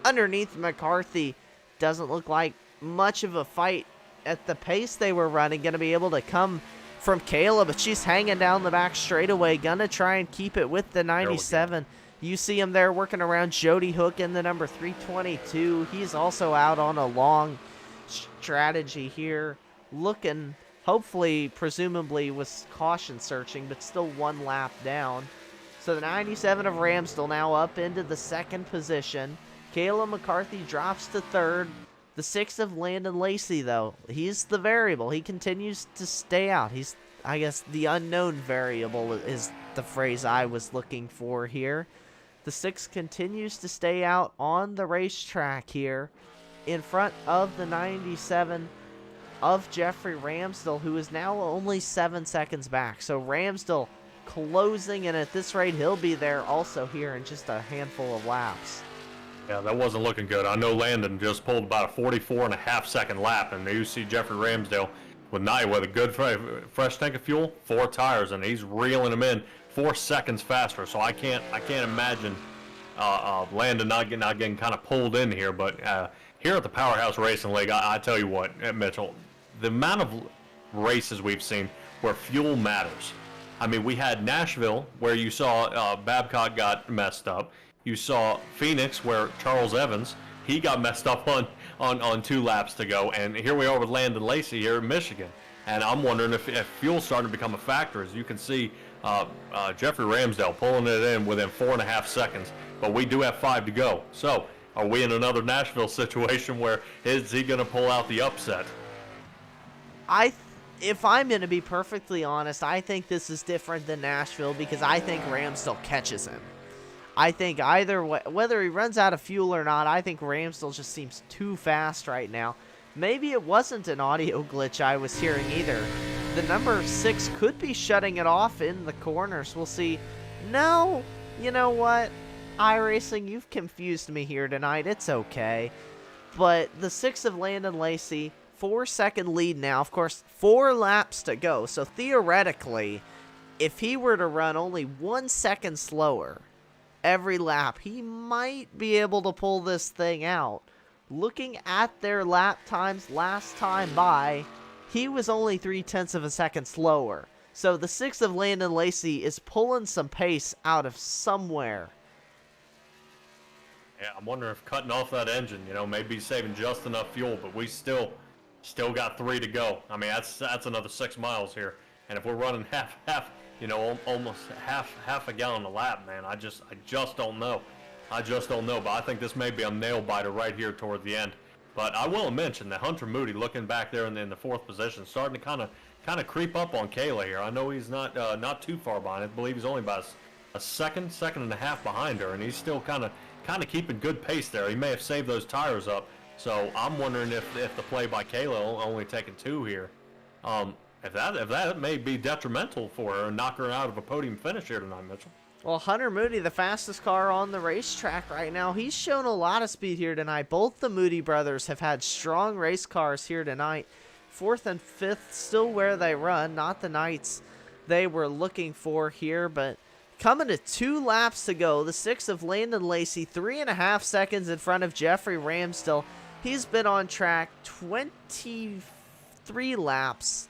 A: Underneath McCarthy, doesn't look like much of a fight at the pace they were running. Going to be able to come from Kayla, but she's hanging down the back straightaway. Gonna try and keep it with the 97. You see him there working around Jody Hook in the number 322. He's also out on a long strategy here. Looking, hopefully, presumably, was caution searching, but still 1 lap down. So the 97 of Ramsdell now up into the 2nd position. Kayla McCarthy drops to 3rd. The 6 of Landon Lacy, though, he's the variable. He continues to stay out. He's, I guess, the unknown variable is the phrase I was looking for here. The 6 continues to stay out on the racetrack here in front of the 97 of Jeffrey Ramsdell, who is now only 7 seconds back. So Ramsdell closing, and at this rate, he'll be there also here in just a handful of laps.
B: Yeah, that wasn't looking good. I know Landon just pulled about a 44.5-second lap, and you see Jeffrey Ramsdale with a good fresh tank of fuel, 4 tires, and he's reeling them in 4 seconds faster. So I can't imagine Landon not getting kind of pulled in here. But here at the Powerhouse Racing League, I tell you what, Mitchell, the amount of races we've seen where fuel matters. I mean, we had Nashville where you saw Babcock got messed up. You saw Phoenix where Charles Evans, he got messed up on 2 laps to go. And here we are with Landon Lacy here in Michigan. And I'm wondering if fuel's starting to become a factor. As you can see, Jeffrey Ramsdale pulling it in within 4.5 seconds. But we do have 5 to go. So are we in another Nashville situation where is he going to pull out the upset?
A: If I'm going to be perfectly honest, I think this is different than Nashville because I think Ramsdell catches him. I think either way, whether he runs out of fuel or not, I think Ramsdell just seems too fast right now. Maybe it wasn't an audio glitch I was hearing either. The number 6 could be shutting it off in the corners. We'll see. No, you know what? iRacing, you've confused me here tonight. It's okay. But the 6 of Landon Lacy, 4-second lead now. Of course, 4 laps to go. So theoretically, if he were to run only 1 second slower every lap, he might be able to pull this thing out. Looking at their lap times last time by, he was only 0.3 of a second slower. So the 6 of Landon Lacy is pulling some pace out of somewhere.
B: Yeah, I'm wondering if cutting off that engine, maybe saving just enough fuel, but we still got 3 to go. I mean, that's another 6 miles here. And if we're running half, almost half a gallon a lap, man, I just don't know. But I think this may be a nail biter right here toward the end. But I will mention that Hunter Moody, looking back there in the 4th position, starting to kind of creep up on Kayla here. I know he's not too far behind. I believe he's only about a second and a half behind her, and he's still kind of keeping good pace there. He may have saved those tires up. So I'm wondering if the play by Kayla only taking 2 here. If that may be detrimental for her and knock her out of a podium finish here tonight, Mitchell.
A: Well, Hunter Moody, the fastest car on the racetrack right now, he's shown a lot of speed here tonight. Both the Moody brothers have had strong race cars here tonight. 4th and 5th still where they run, not the nights they were looking for here, but coming to 2 laps to go, the 6 of Landon Lacy, 3.5 seconds in front of Jeffrey Ramsdell. He's been on track 23 laps.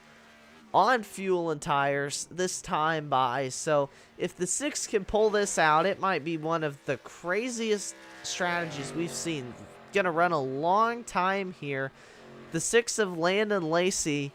A: on fuel and tires this time by. So if the 6 can pull this out, it might be one of the craziest strategies we've seen. Gonna run a long time here. The 6 of Landon Lacy,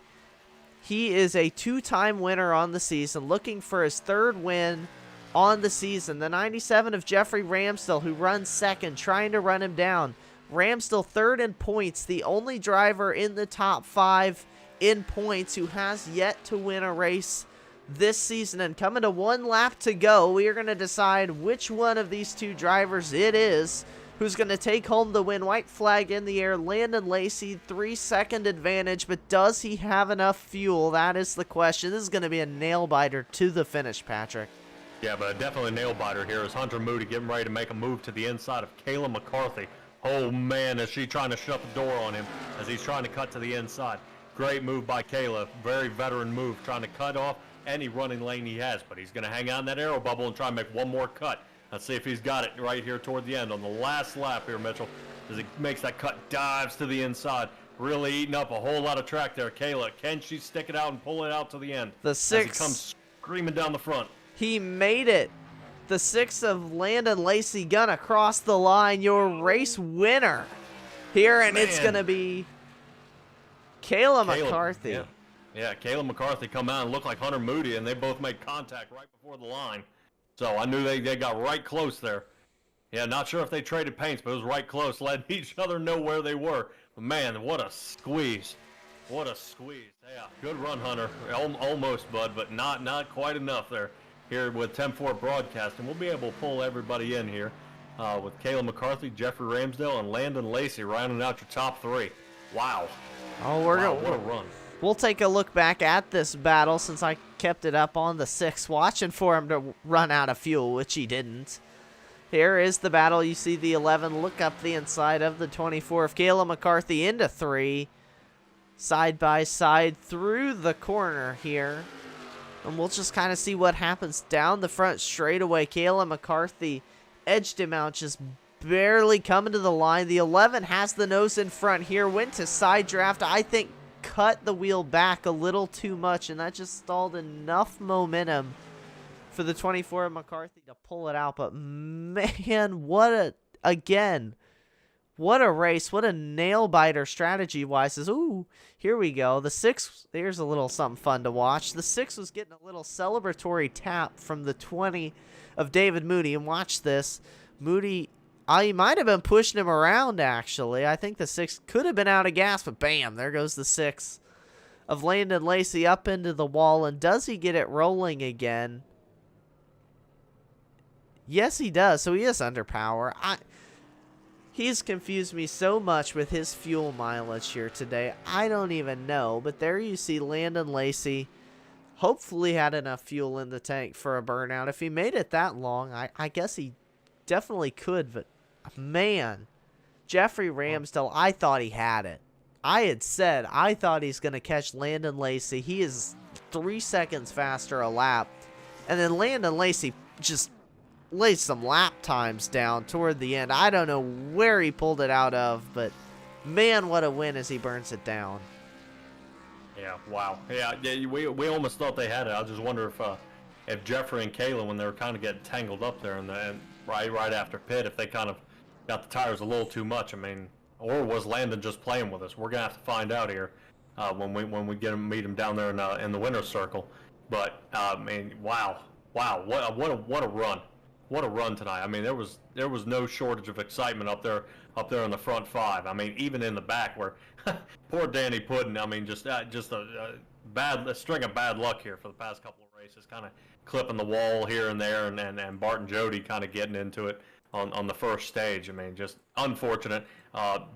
A: he is a 2-time winner on the season, looking for his 3rd win on the season. The 97 of Jeffrey Ramsdell, who runs 2nd, trying to run him down. Ramsdell 3rd in points, the only driver in the top 5 in points who has yet to win a race this season. And coming to 1 lap to go, we are going to decide which one of these 2 drivers it is who's going to take home the win. White flag in the air. Landon Lacy, 3-second advantage, but does he have enough fuel? That is the question. This is going to be a nail-biter to the finish, Patrick.
B: Yeah, but definitely a nail-biter here is Hunter Moody getting ready to make a move to the inside of Kayla McCarthy. Oh, man, is she trying to shut the door on him as he's trying to cut to the inside. Great move by Kayla. Very veteran move, trying to cut off any running lane he has, but he's going to hang on that aero bubble and try and make one more cut. Let's see if he's got it right here toward the end on the last lap here, Mitchell. As he makes that cut, dives to the inside, really eating up a whole lot of track there. Kayla, can she stick it out and pull it out to the end?
A: The 6
B: as he comes screaming down the front.
A: He made it. The 6 of Landon Lacy gonna cross the line. Your race winner here, and it's gonna be Kayla McCarthy.
B: Yeah, Kayla McCarthy come out and look like Hunter Moody, and they both made contact right before the line. So I knew they got right close there. Yeah, not sure if they traded paints, but it was right close, letting each other know where they were. But man, what a squeeze. What a squeeze. Yeah, good run, Hunter. Almost, bud, but not quite enough there. Here with 10-4 broadcasting, we'll be able to pull everybody in here with Kayla McCarthy, Jeffrey Ramsdell, and Landon Lacy rounding out your top 3. Wow.
A: Oh,
B: what a run.
A: We'll take a look back at this battle since I kept it up on the 6, watching for him to run out of fuel, which he didn't. Here is the battle. You see the 11 look up the inside of the 24 of Kayla McCarthy into 3. Side by side through the corner here. And we'll just kind of see what happens down the front straightaway. Kayla McCarthy edged him out, just barely coming to the line. The 11 has the nose in front here. Went to side draft. I think cut the wheel back a little too much, and that just stalled enough momentum for the 24 of McCarthy to pull it out. But man, what a race. What a nail-biter strategy-wise. Ooh, here we go. The 6, here's a little something fun to watch. The 6 was getting a little celebratory tap from the 20 of David Moody. And watch this. Moody, he might have been pushing him around, actually. I think the 6 could have been out of gas, but bam, there goes the 6 of Landon Lacy up into the wall. And does he get it rolling again? Yes, he does. So he is under power. He's confused me so much with his fuel mileage here today. I don't even know. But there you see Landon Lacy hopefully had enough fuel in the tank for a burnout. If he made it that long, I guess he definitely could. But, man, Jeffrey Ramsdell, I thought he had it. I had said I thought he's going to catch Landon Lacy. He is 3 seconds faster a lap. And then Landon Lacy just laid some lap times down toward the end. I don't know where he pulled it out of, but man, what a win as he burns it down.
B: Yeah, wow. Yeah, we almost thought they had it. I just wonder if Jeffrey and Kayla, when they were kind of getting tangled up there and right after pit, if they kind of got the tires a little too much. I mean, or was Landon just playing with us? We're gonna have to find out here when we meet him down there in the winner's circle. But I mean, wow, what a run. What a run tonight. I mean, there was no shortage of excitement up there in the front 5. I mean, even in the back where poor Danny Puddin', I mean, just a string of bad luck here for the past couple of races, kind of clipping the wall here and there, and Bart and Jody kind of getting into it on the first stage. I mean, just unfortunate.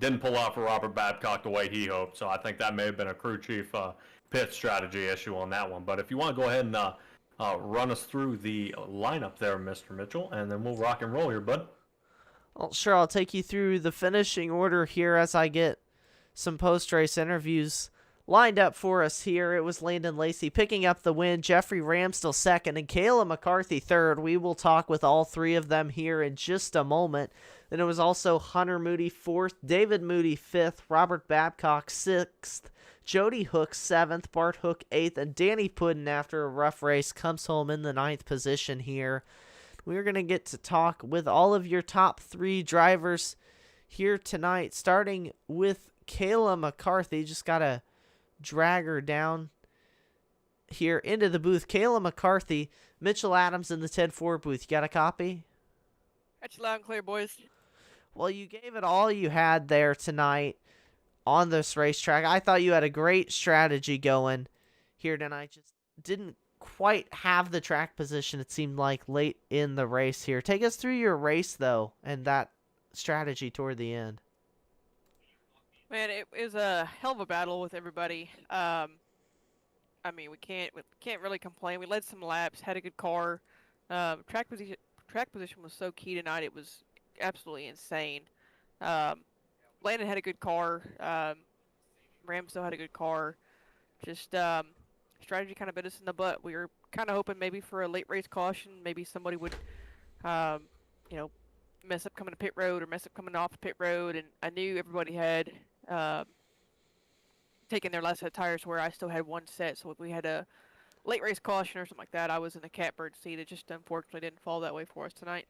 B: Didn't pull out for Robert Babcock the way he hoped, so I think that may have been a crew chief pit strategy issue on that one. But if you want to go ahead and run us through the lineup there, Mr. Mitchell, and then we'll rock and roll here, bud.
A: Well, sure, I'll take you through the finishing order here as I get some post-race interviews lined up for us here. It was Landon Lacy picking up the win, Jeffrey Ramsdell second, and Kayla McCarthy third. We will talk with all 3 of them here in just a moment. Then it was also Hunter Moody fourth, David Moody fifth, Robert Babcock sixth, Jody Hook 7th, Bart Hook 8th, and Danny Puddin, after a rough race, comes home in the 9th position here. We're going to get to talk with all of your top 3 drivers here tonight, starting with Kayla McCarthy. Just got to drag her down here into the booth. Kayla McCarthy, Mitchell Adams in the 10-4 booth. You got a copy?
E: Got you loud and clear, boys.
A: Well, you gave it all you had there tonight on this racetrack. I thought you had a great strategy going here tonight. Just didn't quite have the track position, it seemed like, late in the race here. Take us through your race, though, and that strategy toward the end.
E: Man, it was a hell of a battle with everybody. I mean, we can't really complain. We led some laps, had a good car. Track position was so key tonight. It was absolutely insane. Landon had a good car. Ramsdale had a good car. Just strategy kind of bit us in the butt. We were kind of hoping maybe for a late race caution. Maybe somebody would, mess up coming to pit road or mess up coming off the pit road. And I knew everybody had taken their last set of tires where I still had one set. So if we had a late race caution or something like that, I was in the catbird seat. It just unfortunately didn't fall that way for us tonight.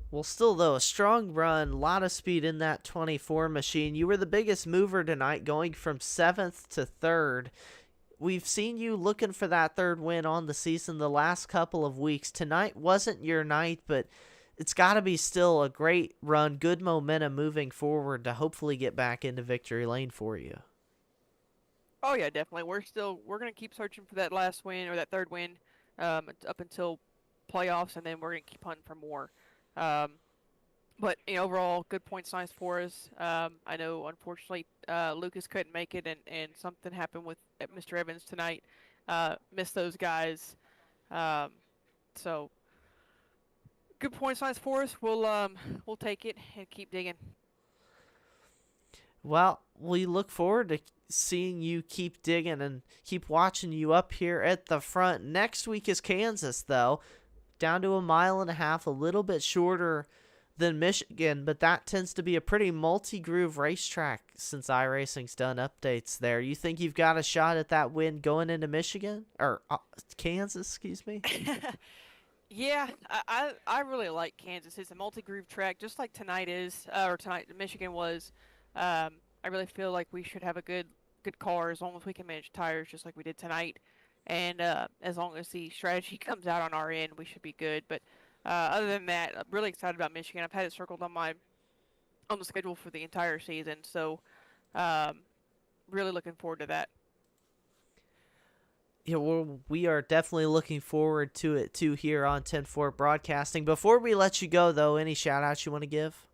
A: Well, still, though, a strong run, a lot of speed in that 24 machine. You were the biggest mover tonight, going from 7th to 3rd. We've seen you looking for that 3rd win on the season the last couple of weeks. Tonight wasn't your night, but it's got to be still a great run, good momentum moving forward to hopefully get back into victory lane for you.
E: Oh yeah, definitely. We're gonna keep searching for that last win or that 3rd win, up until playoffs, and then we're gonna keep hunting for more. But overall, good points nice for us. I know, unfortunately, Lucas couldn't make it, and something happened with Mr. Evans tonight. Missed those guys. So good points nice for us. We'll take it and keep digging.
A: Well, we look forward to seeing you keep digging and keep watching you up here at the front. Next week is Kansas, though. Down to 1.5 miles, a little bit shorter than Michigan, but that tends to be a pretty multi-groove racetrack since iRacing's done updates there. You think you've got a shot at that win going into Michigan? Or Kansas, excuse me?
E: Yeah, I really like Kansas. It's a multi-groove track, just like tonight is, or tonight Michigan was. I really feel like we should have a good car as long as we can manage tires just like we did tonight. And as long as the strategy comes out on our end, we should be good. But other than that, I'm really excited about Michigan. I've had it circled on the schedule for the entire season. So really looking forward to that.
A: Yeah, well, we are definitely looking forward to it, too, here on 10-4 Broadcasting. Before we let you go, though, any shout-outs you want to give?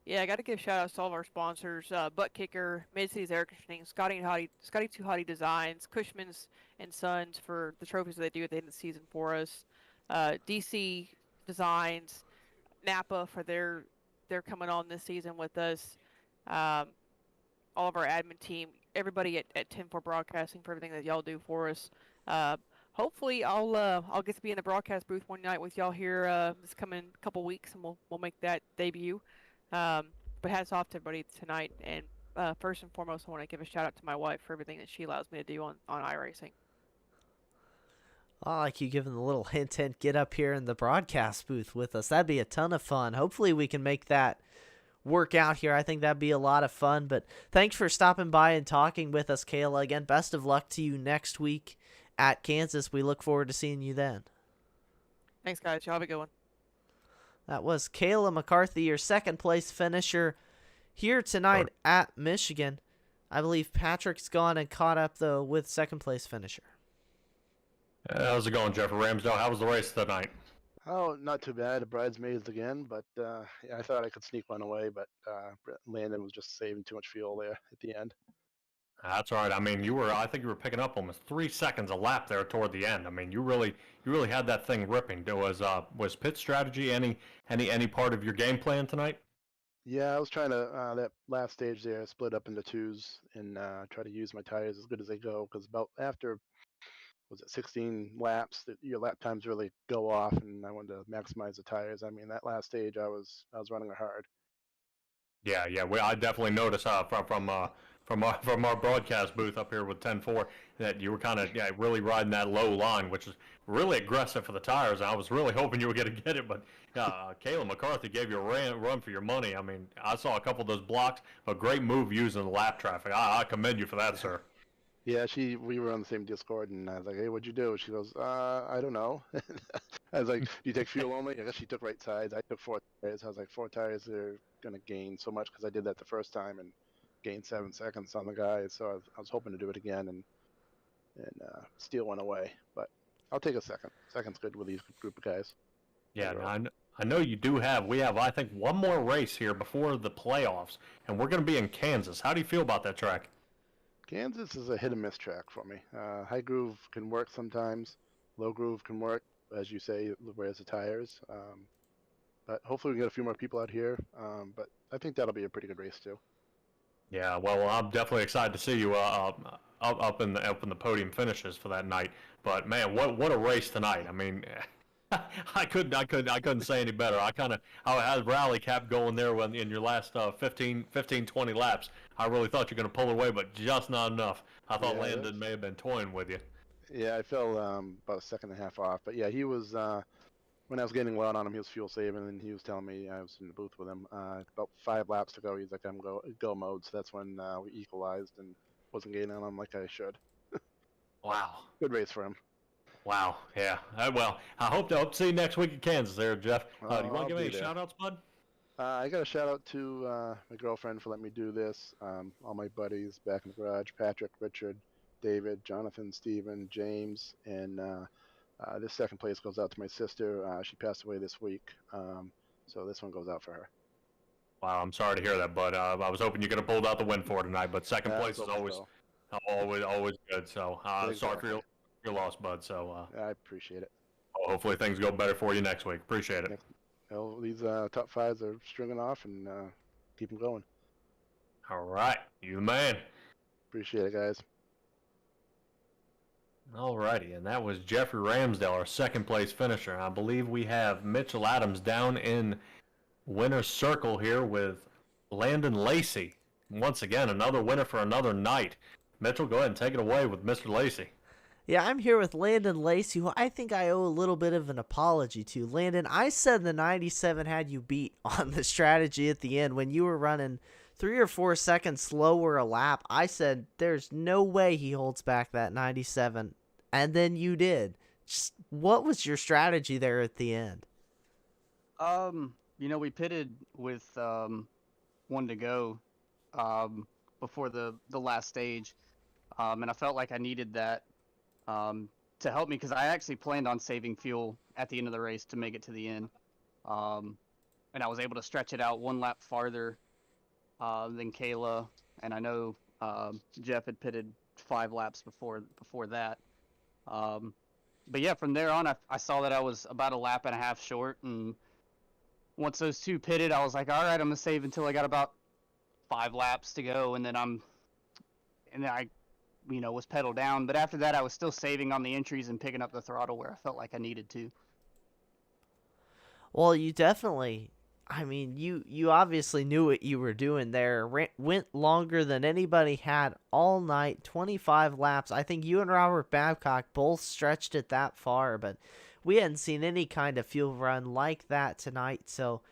E: Yeah, I got to give shout-outs to all of our sponsors, Butt Kicker, Mid-Cities Air Conditioning, Scotty Too Hottie Designs, Cushman's and Sons for the trophies that they do at the end of the season for us, DC Designs, Napa for their coming on this season with us, all of our admin team, everybody at 10-4 Broadcasting for everything that y'all do for us. Hopefully I'll get to be in the broadcast booth one night with y'all here this coming couple weeks, and we'll make that debut. But hats off to everybody tonight, and first and foremost, I want to give a shout out to my wife for everything that she allows me to do on iRacing.
A: I like you giving the little hint, get up here in the broadcast booth with us. That'd be a ton of fun. Hopefully we can make that work out here. I think that'd be a lot of fun. But thanks for stopping by and talking with us, Kayla. Again, best of luck to you next week at Kansas. We look forward to seeing you then.
E: Thanks, guys. Y'all have a good one.
A: That was Kayla McCarthy, your second-place finisher here tonight at Michigan. I believe Patrick's gone and caught up, though, with second-place finisher.
B: How's it going, Jeffrey Ramsdale? How was the race tonight?
F: Oh, not too bad. Bridesmaids again, but yeah, I thought I could sneak one away, but Landon was just saving too much fuel there at the end.
B: That's all right. I mean, I think you were picking up almost 3 seconds a lap there toward the end. I mean, you really had that thing ripping. Was pit strategy any part of your game plan tonight?
F: Yeah, I was trying to that last stage there, split up into twos and try to use my tires as good as they go, because about after 16 laps that your lap times really go off, and I wanted to maximize the tires. I mean, that last stage I was running hard.
B: Yeah. Well, I definitely noticed from from our broadcast booth up here with 10-4 that you were kind of really riding that low line, which is really aggressive for the tires. I was really hoping you were going to get it, but Kayla McCarthy gave you a run for your money. I mean, I saw a couple of those blocks, but great move using the lap traffic. I commend you for that, sir.
F: Yeah, we were on the same Discord, and I was like, "Hey, what'd you do?" She goes, I don't know." I was like, "Do you take fuel only?" I guess she took right sides. I took 4 tires. I was like, 4 tires are gonna gain so much because I did that the first time and gained 7 seconds on the guys. So I was hoping to do it again, and steel went away. But I'll take a second. Second's good with these group of guys.
B: Yeah, I know you do have. We have, I think, one more race here before the playoffs, and we're going to be in Kansas. How do you feel about that track?
F: Kansas is a hit and miss track for me. High groove can work sometimes. Low groove can work, as you say, whereas the tires. But hopefully we get a few more people out here. But I think that'll be a pretty good race too.
B: Yeah, well, I'm definitely excited to see you up in the podium finishes for that night. But man, what a race tonight! I mean, I couldn't say any better. I had rally cap going there when in your last 15, 20 laps. I really thought you were going to pull away, but just not enough. I thought Landon may have been toying with you.
F: Yeah, I fell about a second and a half off. But yeah, he was when I was getting low on him, he was fuel saving, and he was telling me, I was in the booth with him. About 5 laps to go, he's like, "I'm go mode." So that's when we equalized and wasn't gaining on him like I should.
B: Wow.
F: Good race for him.
B: Wow. Yeah. Well, I hope to see you next week in Kansas there, Jeff. Do you want to give any shout-outs, bud?
F: I got a shout-out to my girlfriend for letting me do this. All my buddies back in the garage, Patrick, Richard, David, Jonathan, Steven, James, and this second place goes out to my sister. She passed away this week, so this one goes out for her.
B: Wow, I'm sorry to hear that, bud. I was hoping you could have pulled out the win for tonight, but second place is always good. So sorry for your loss, bud. So
F: I appreciate it.
B: Hopefully things go better for you next week. Appreciate it.
F: Well, these top fives are stringing off, and keep them going.
B: All right, you the man.
F: Appreciate it, guys.
B: Alrighty, and that was Jeffrey Ramsdale, our second place finisher. I believe we have Mitchell Adams down in winner's circle here with Landon Lacy. Once again, another winner for another night. Mitchell, go ahead and take it away with Mr. Lacy.
A: Yeah, I'm here with Landon Lacy, who I think I owe a little bit of an apology to. Landon, I said the 97 had you beat on the strategy at the end when you were running 3 or 4 seconds slower a lap. I said there's no way he holds back that 97, and then you did. Just what was your strategy there at the end?
C: We pitted with 1 to go before the last stage, and I felt like I needed that to help me because I actually planned on saving fuel at the end of the race to make it to the end, and I was able to stretch it out 1 lap farther than Kayla, and I know Jeff had pitted 5 laps before that. But yeah, from there on, I saw that I was about 1.5 laps short, and once those 2 pitted, I was like, all right, I'm gonna save until I got about 5 laps to go, and then I was pedal down. But after that, I was still saving on the entries and picking up the throttle where I felt like I needed to.
A: Well, you definitely, you obviously knew what you were doing there. Went longer than anybody had all night, 25 laps. I think you and Robert Babcock both stretched it that far, but we hadn't seen any kind of fuel run like that tonight. So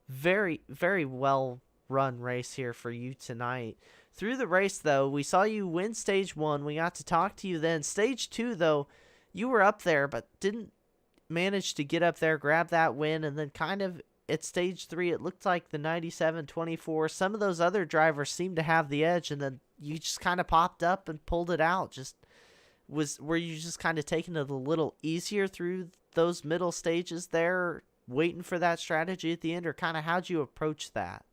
A: very, very well run race here for you tonight. Through the race, though, we saw you win stage 1. We got to talk to you then. Stage 2, though, you were up there, but didn't manage to get up there, grab that win, and then kind of at stage 3, it looked like the 97-24. Some of those other drivers seemed to have the edge, and then you just kind of popped up and pulled it out. Were you just kind of taking it a little easier through those middle stages there, waiting for that strategy at the end, or kind of how'd you approach that?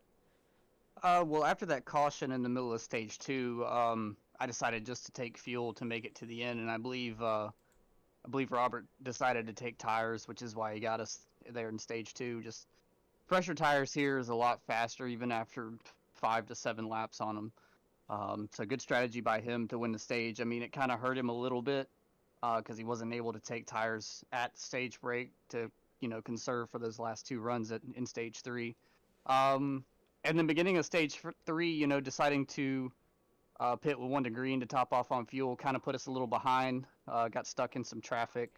C: Well, after that caution in the middle of stage 2, I decided just to take fuel to make it to the end, and I believe Robert decided to take tires, which is why he got us there in stage 2. Just pressure tires here is a lot faster, even after 5 to 7 laps on them. So good strategy by him to win the stage. I mean, it kind of hurt him a little bit because he wasn't able to take tires at the stage break to conserve for those last 2 runs in stage 3. And the beginning of stage 3, deciding to pit with 1 to green to top off on fuel. Kind of put us a little behind. Got stuck in some traffic,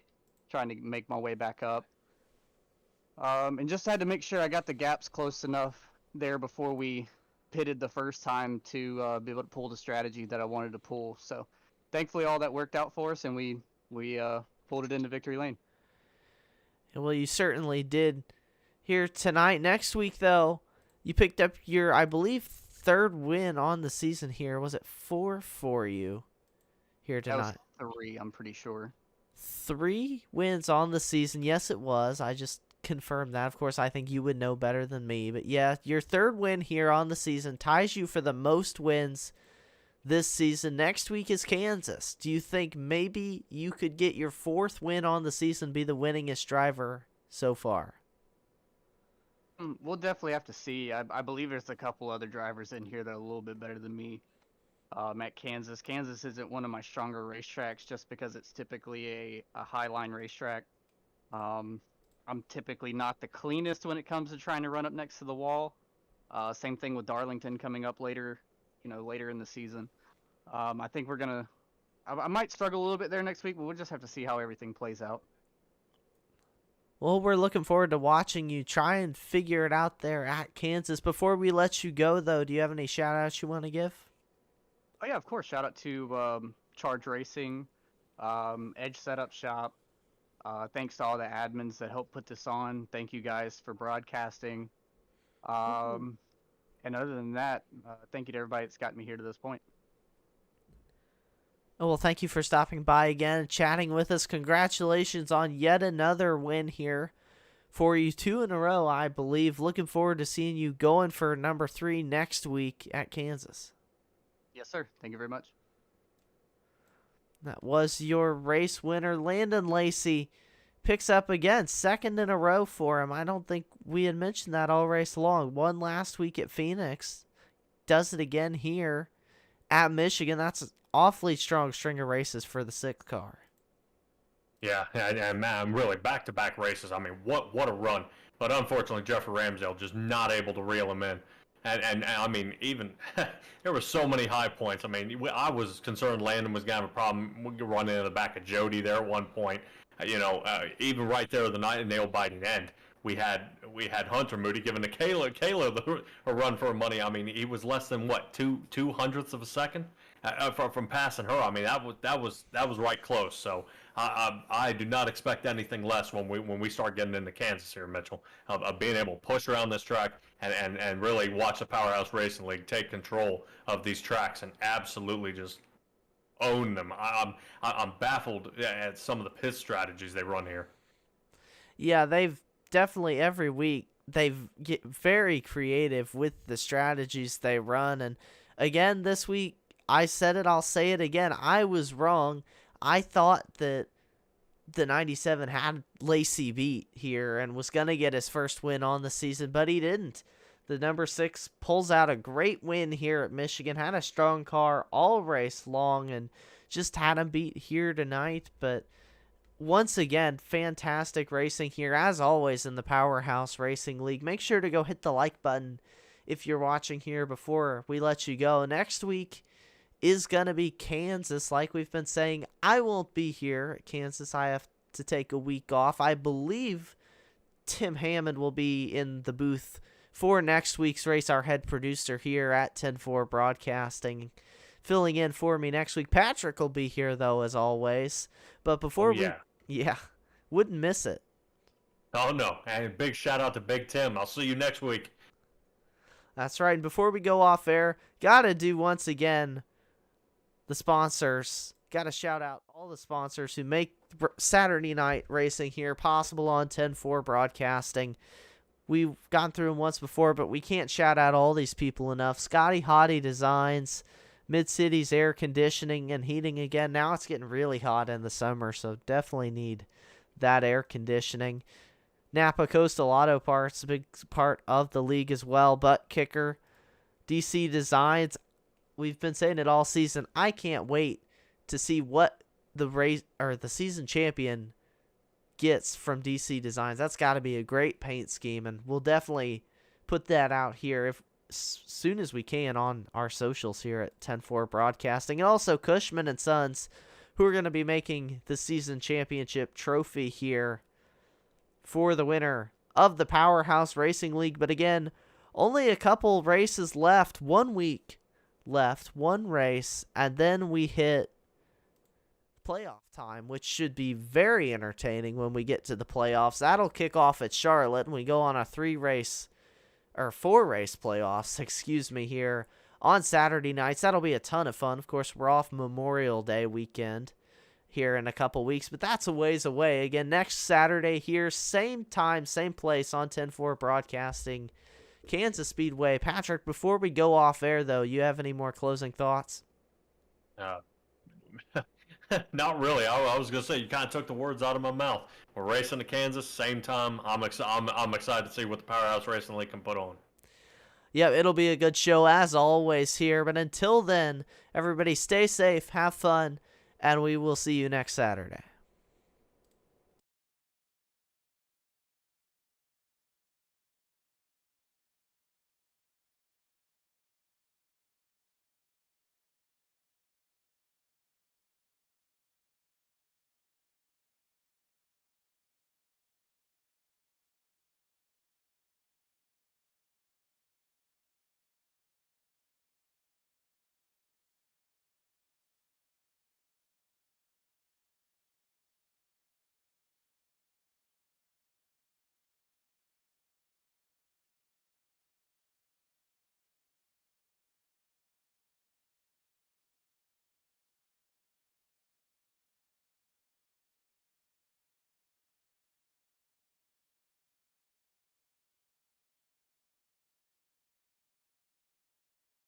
C: trying to make my way back up. And just had to make sure I got the gaps close enough there before we pitted the first time to be able to pull the strategy that I wanted to pull. So thankfully all that worked out for us, and we pulled it into victory lane.
A: Well, you certainly did here tonight. Next week, though, you picked up your, I believe, 3rd win on the season here. Was it 4 for you here tonight?
C: That was 3, I'm pretty sure.
A: 3 wins on the season. Yes, it was. I just confirmed that. Of course, I think you would know better than me. But yeah, your 3rd win here on the season ties you for the most wins this season. Next week is Kansas. Do you think maybe you could get your 4th win on the season, be the winningest driver so far?
C: We'll definitely have to see. I believe there's a couple other drivers in here that are a little bit better than me. At Kansas. Kansas isn't one of my stronger racetracks just because it's typically a high-line racetrack. I'm typically not the cleanest when it comes to trying to run up next to the wall. Same thing with Darlington coming up later in the season. I think I might struggle a little bit there next week, but we'll just have to see how everything plays out.
A: Well, we're looking forward to watching you try and figure it out there at Kansas. Before we let you go, though, do you have any shout-outs you want to give?
C: Oh, yeah, of course. Shout out to Charge Racing, Edge Setup Shop. Thanks to all the admins that helped put this on. Thank you guys for broadcasting. And other than that, thank you to everybody that's gotten me here to this point.
A: Oh, well, thank you for stopping by again and chatting with us. Congratulations on yet another win here for you. 2 in a row, I believe. Looking forward to seeing you going for number 3 next week at Kansas.
C: Yes, sir. Thank you very much.
A: That was your race winner. Landon Lacy picks up again, 2nd in a row for him. I don't think we had mentioned that all race long. Won last week at Phoenix. Does it again here at Michigan. That's an awfully strong string of races for the 6th car.
B: Yeah, and man, I'm really back-to-back races. I mean, what a run. But unfortunately, Jeffrey Ramsdale just not able to reel him in. And I mean, even there were so many high points. I mean, I was concerned Landon was going to have a problem. We could run into the back of Jody there at one point. Even right there at the nail-biting end, we had Hunter Moody giving to Kayla a run for her money. I mean, he was less than two hundredths of a second from passing her. I mean, that was right close. So I do not expect anything less when we start getting into Kansas here, Mitchell, of being able to push around this track and really watch the Powerhouse Racing League take control of these tracks and absolutely just own them. I'm baffled at some of the pit strategies they run here.
A: Yeah, they've definitely every week they've get very creative with the strategies they run. And again, this week, I said it, I'll say it again. I was wrong. I thought that the 97 had Lacy beat here and was going to get his first win on the season, but he didn't. The number 6 pulls out a great win here at Michigan, had a strong car all race long, and just had him beat here tonight. But once again, fantastic racing here, as always, in the Powerhouse Racing League. Make sure to go hit the like button if you're watching here before we let you go. Next week is going to be Kansas, like we've been saying. I won't be here at Kansas. I have to take a week off. I believe Tim Hammond will be in the booth for next week's race, our head producer here at 10-4 Broadcasting, filling in for me next week. Patrick will be here, though, as always. But before wouldn't miss it.
B: Oh, no. And big shout out to Big Tim. I'll see you next week.
A: That's right. And before we go off air, got to do once again the sponsors. Got to shout out all the sponsors who make Saturday night racing here possible on 10-4 Broadcasting. We've gone through them once before, but we can't shout out all these people enough. Scotty Hottie Designs, Mid-Cities Air Conditioning and Heating again. Now it's getting really hot in the summer, so definitely need that air conditioning. Napa Coastal Auto Parts, a big part of the league as well. Butt Kicker, DC Designs. We've been saying it all season. I can't wait to see what the race or the season champion gets from DC Designs. That's got to be a great paint scheme, and we'll definitely put that out here. soon as we can on our socials here at 10-4 Broadcasting. And also Cushman and Sons, who are going to be making the season championship trophy here for the winner of the Powerhouse Racing League. But again, only a couple races left, 1 week left, one race, and then we hit playoff time, which should be very entertaining when we get to the playoffs. That'll kick off at Charlotte, and we go on a 4-race playoffs, here on Saturday nights. That'll be a ton of fun. Of course, we're off Memorial Day weekend here in a couple weeks, but that's a ways away. Again, next Saturday here, same time, same place on 10-4 Broadcasting, Kansas Speedway. Patrick, before we go off air, though, you have any more closing thoughts?
B: Not really. I was gonna say you kind of took the words out of my mouth. We're racing to Kansas, same time. I'm excited to see what the Powerhouse Racing League can put on.
A: Yeah, it'll be a good show as always here. But until then, everybody stay safe, have fun, and we will see you next Saturday.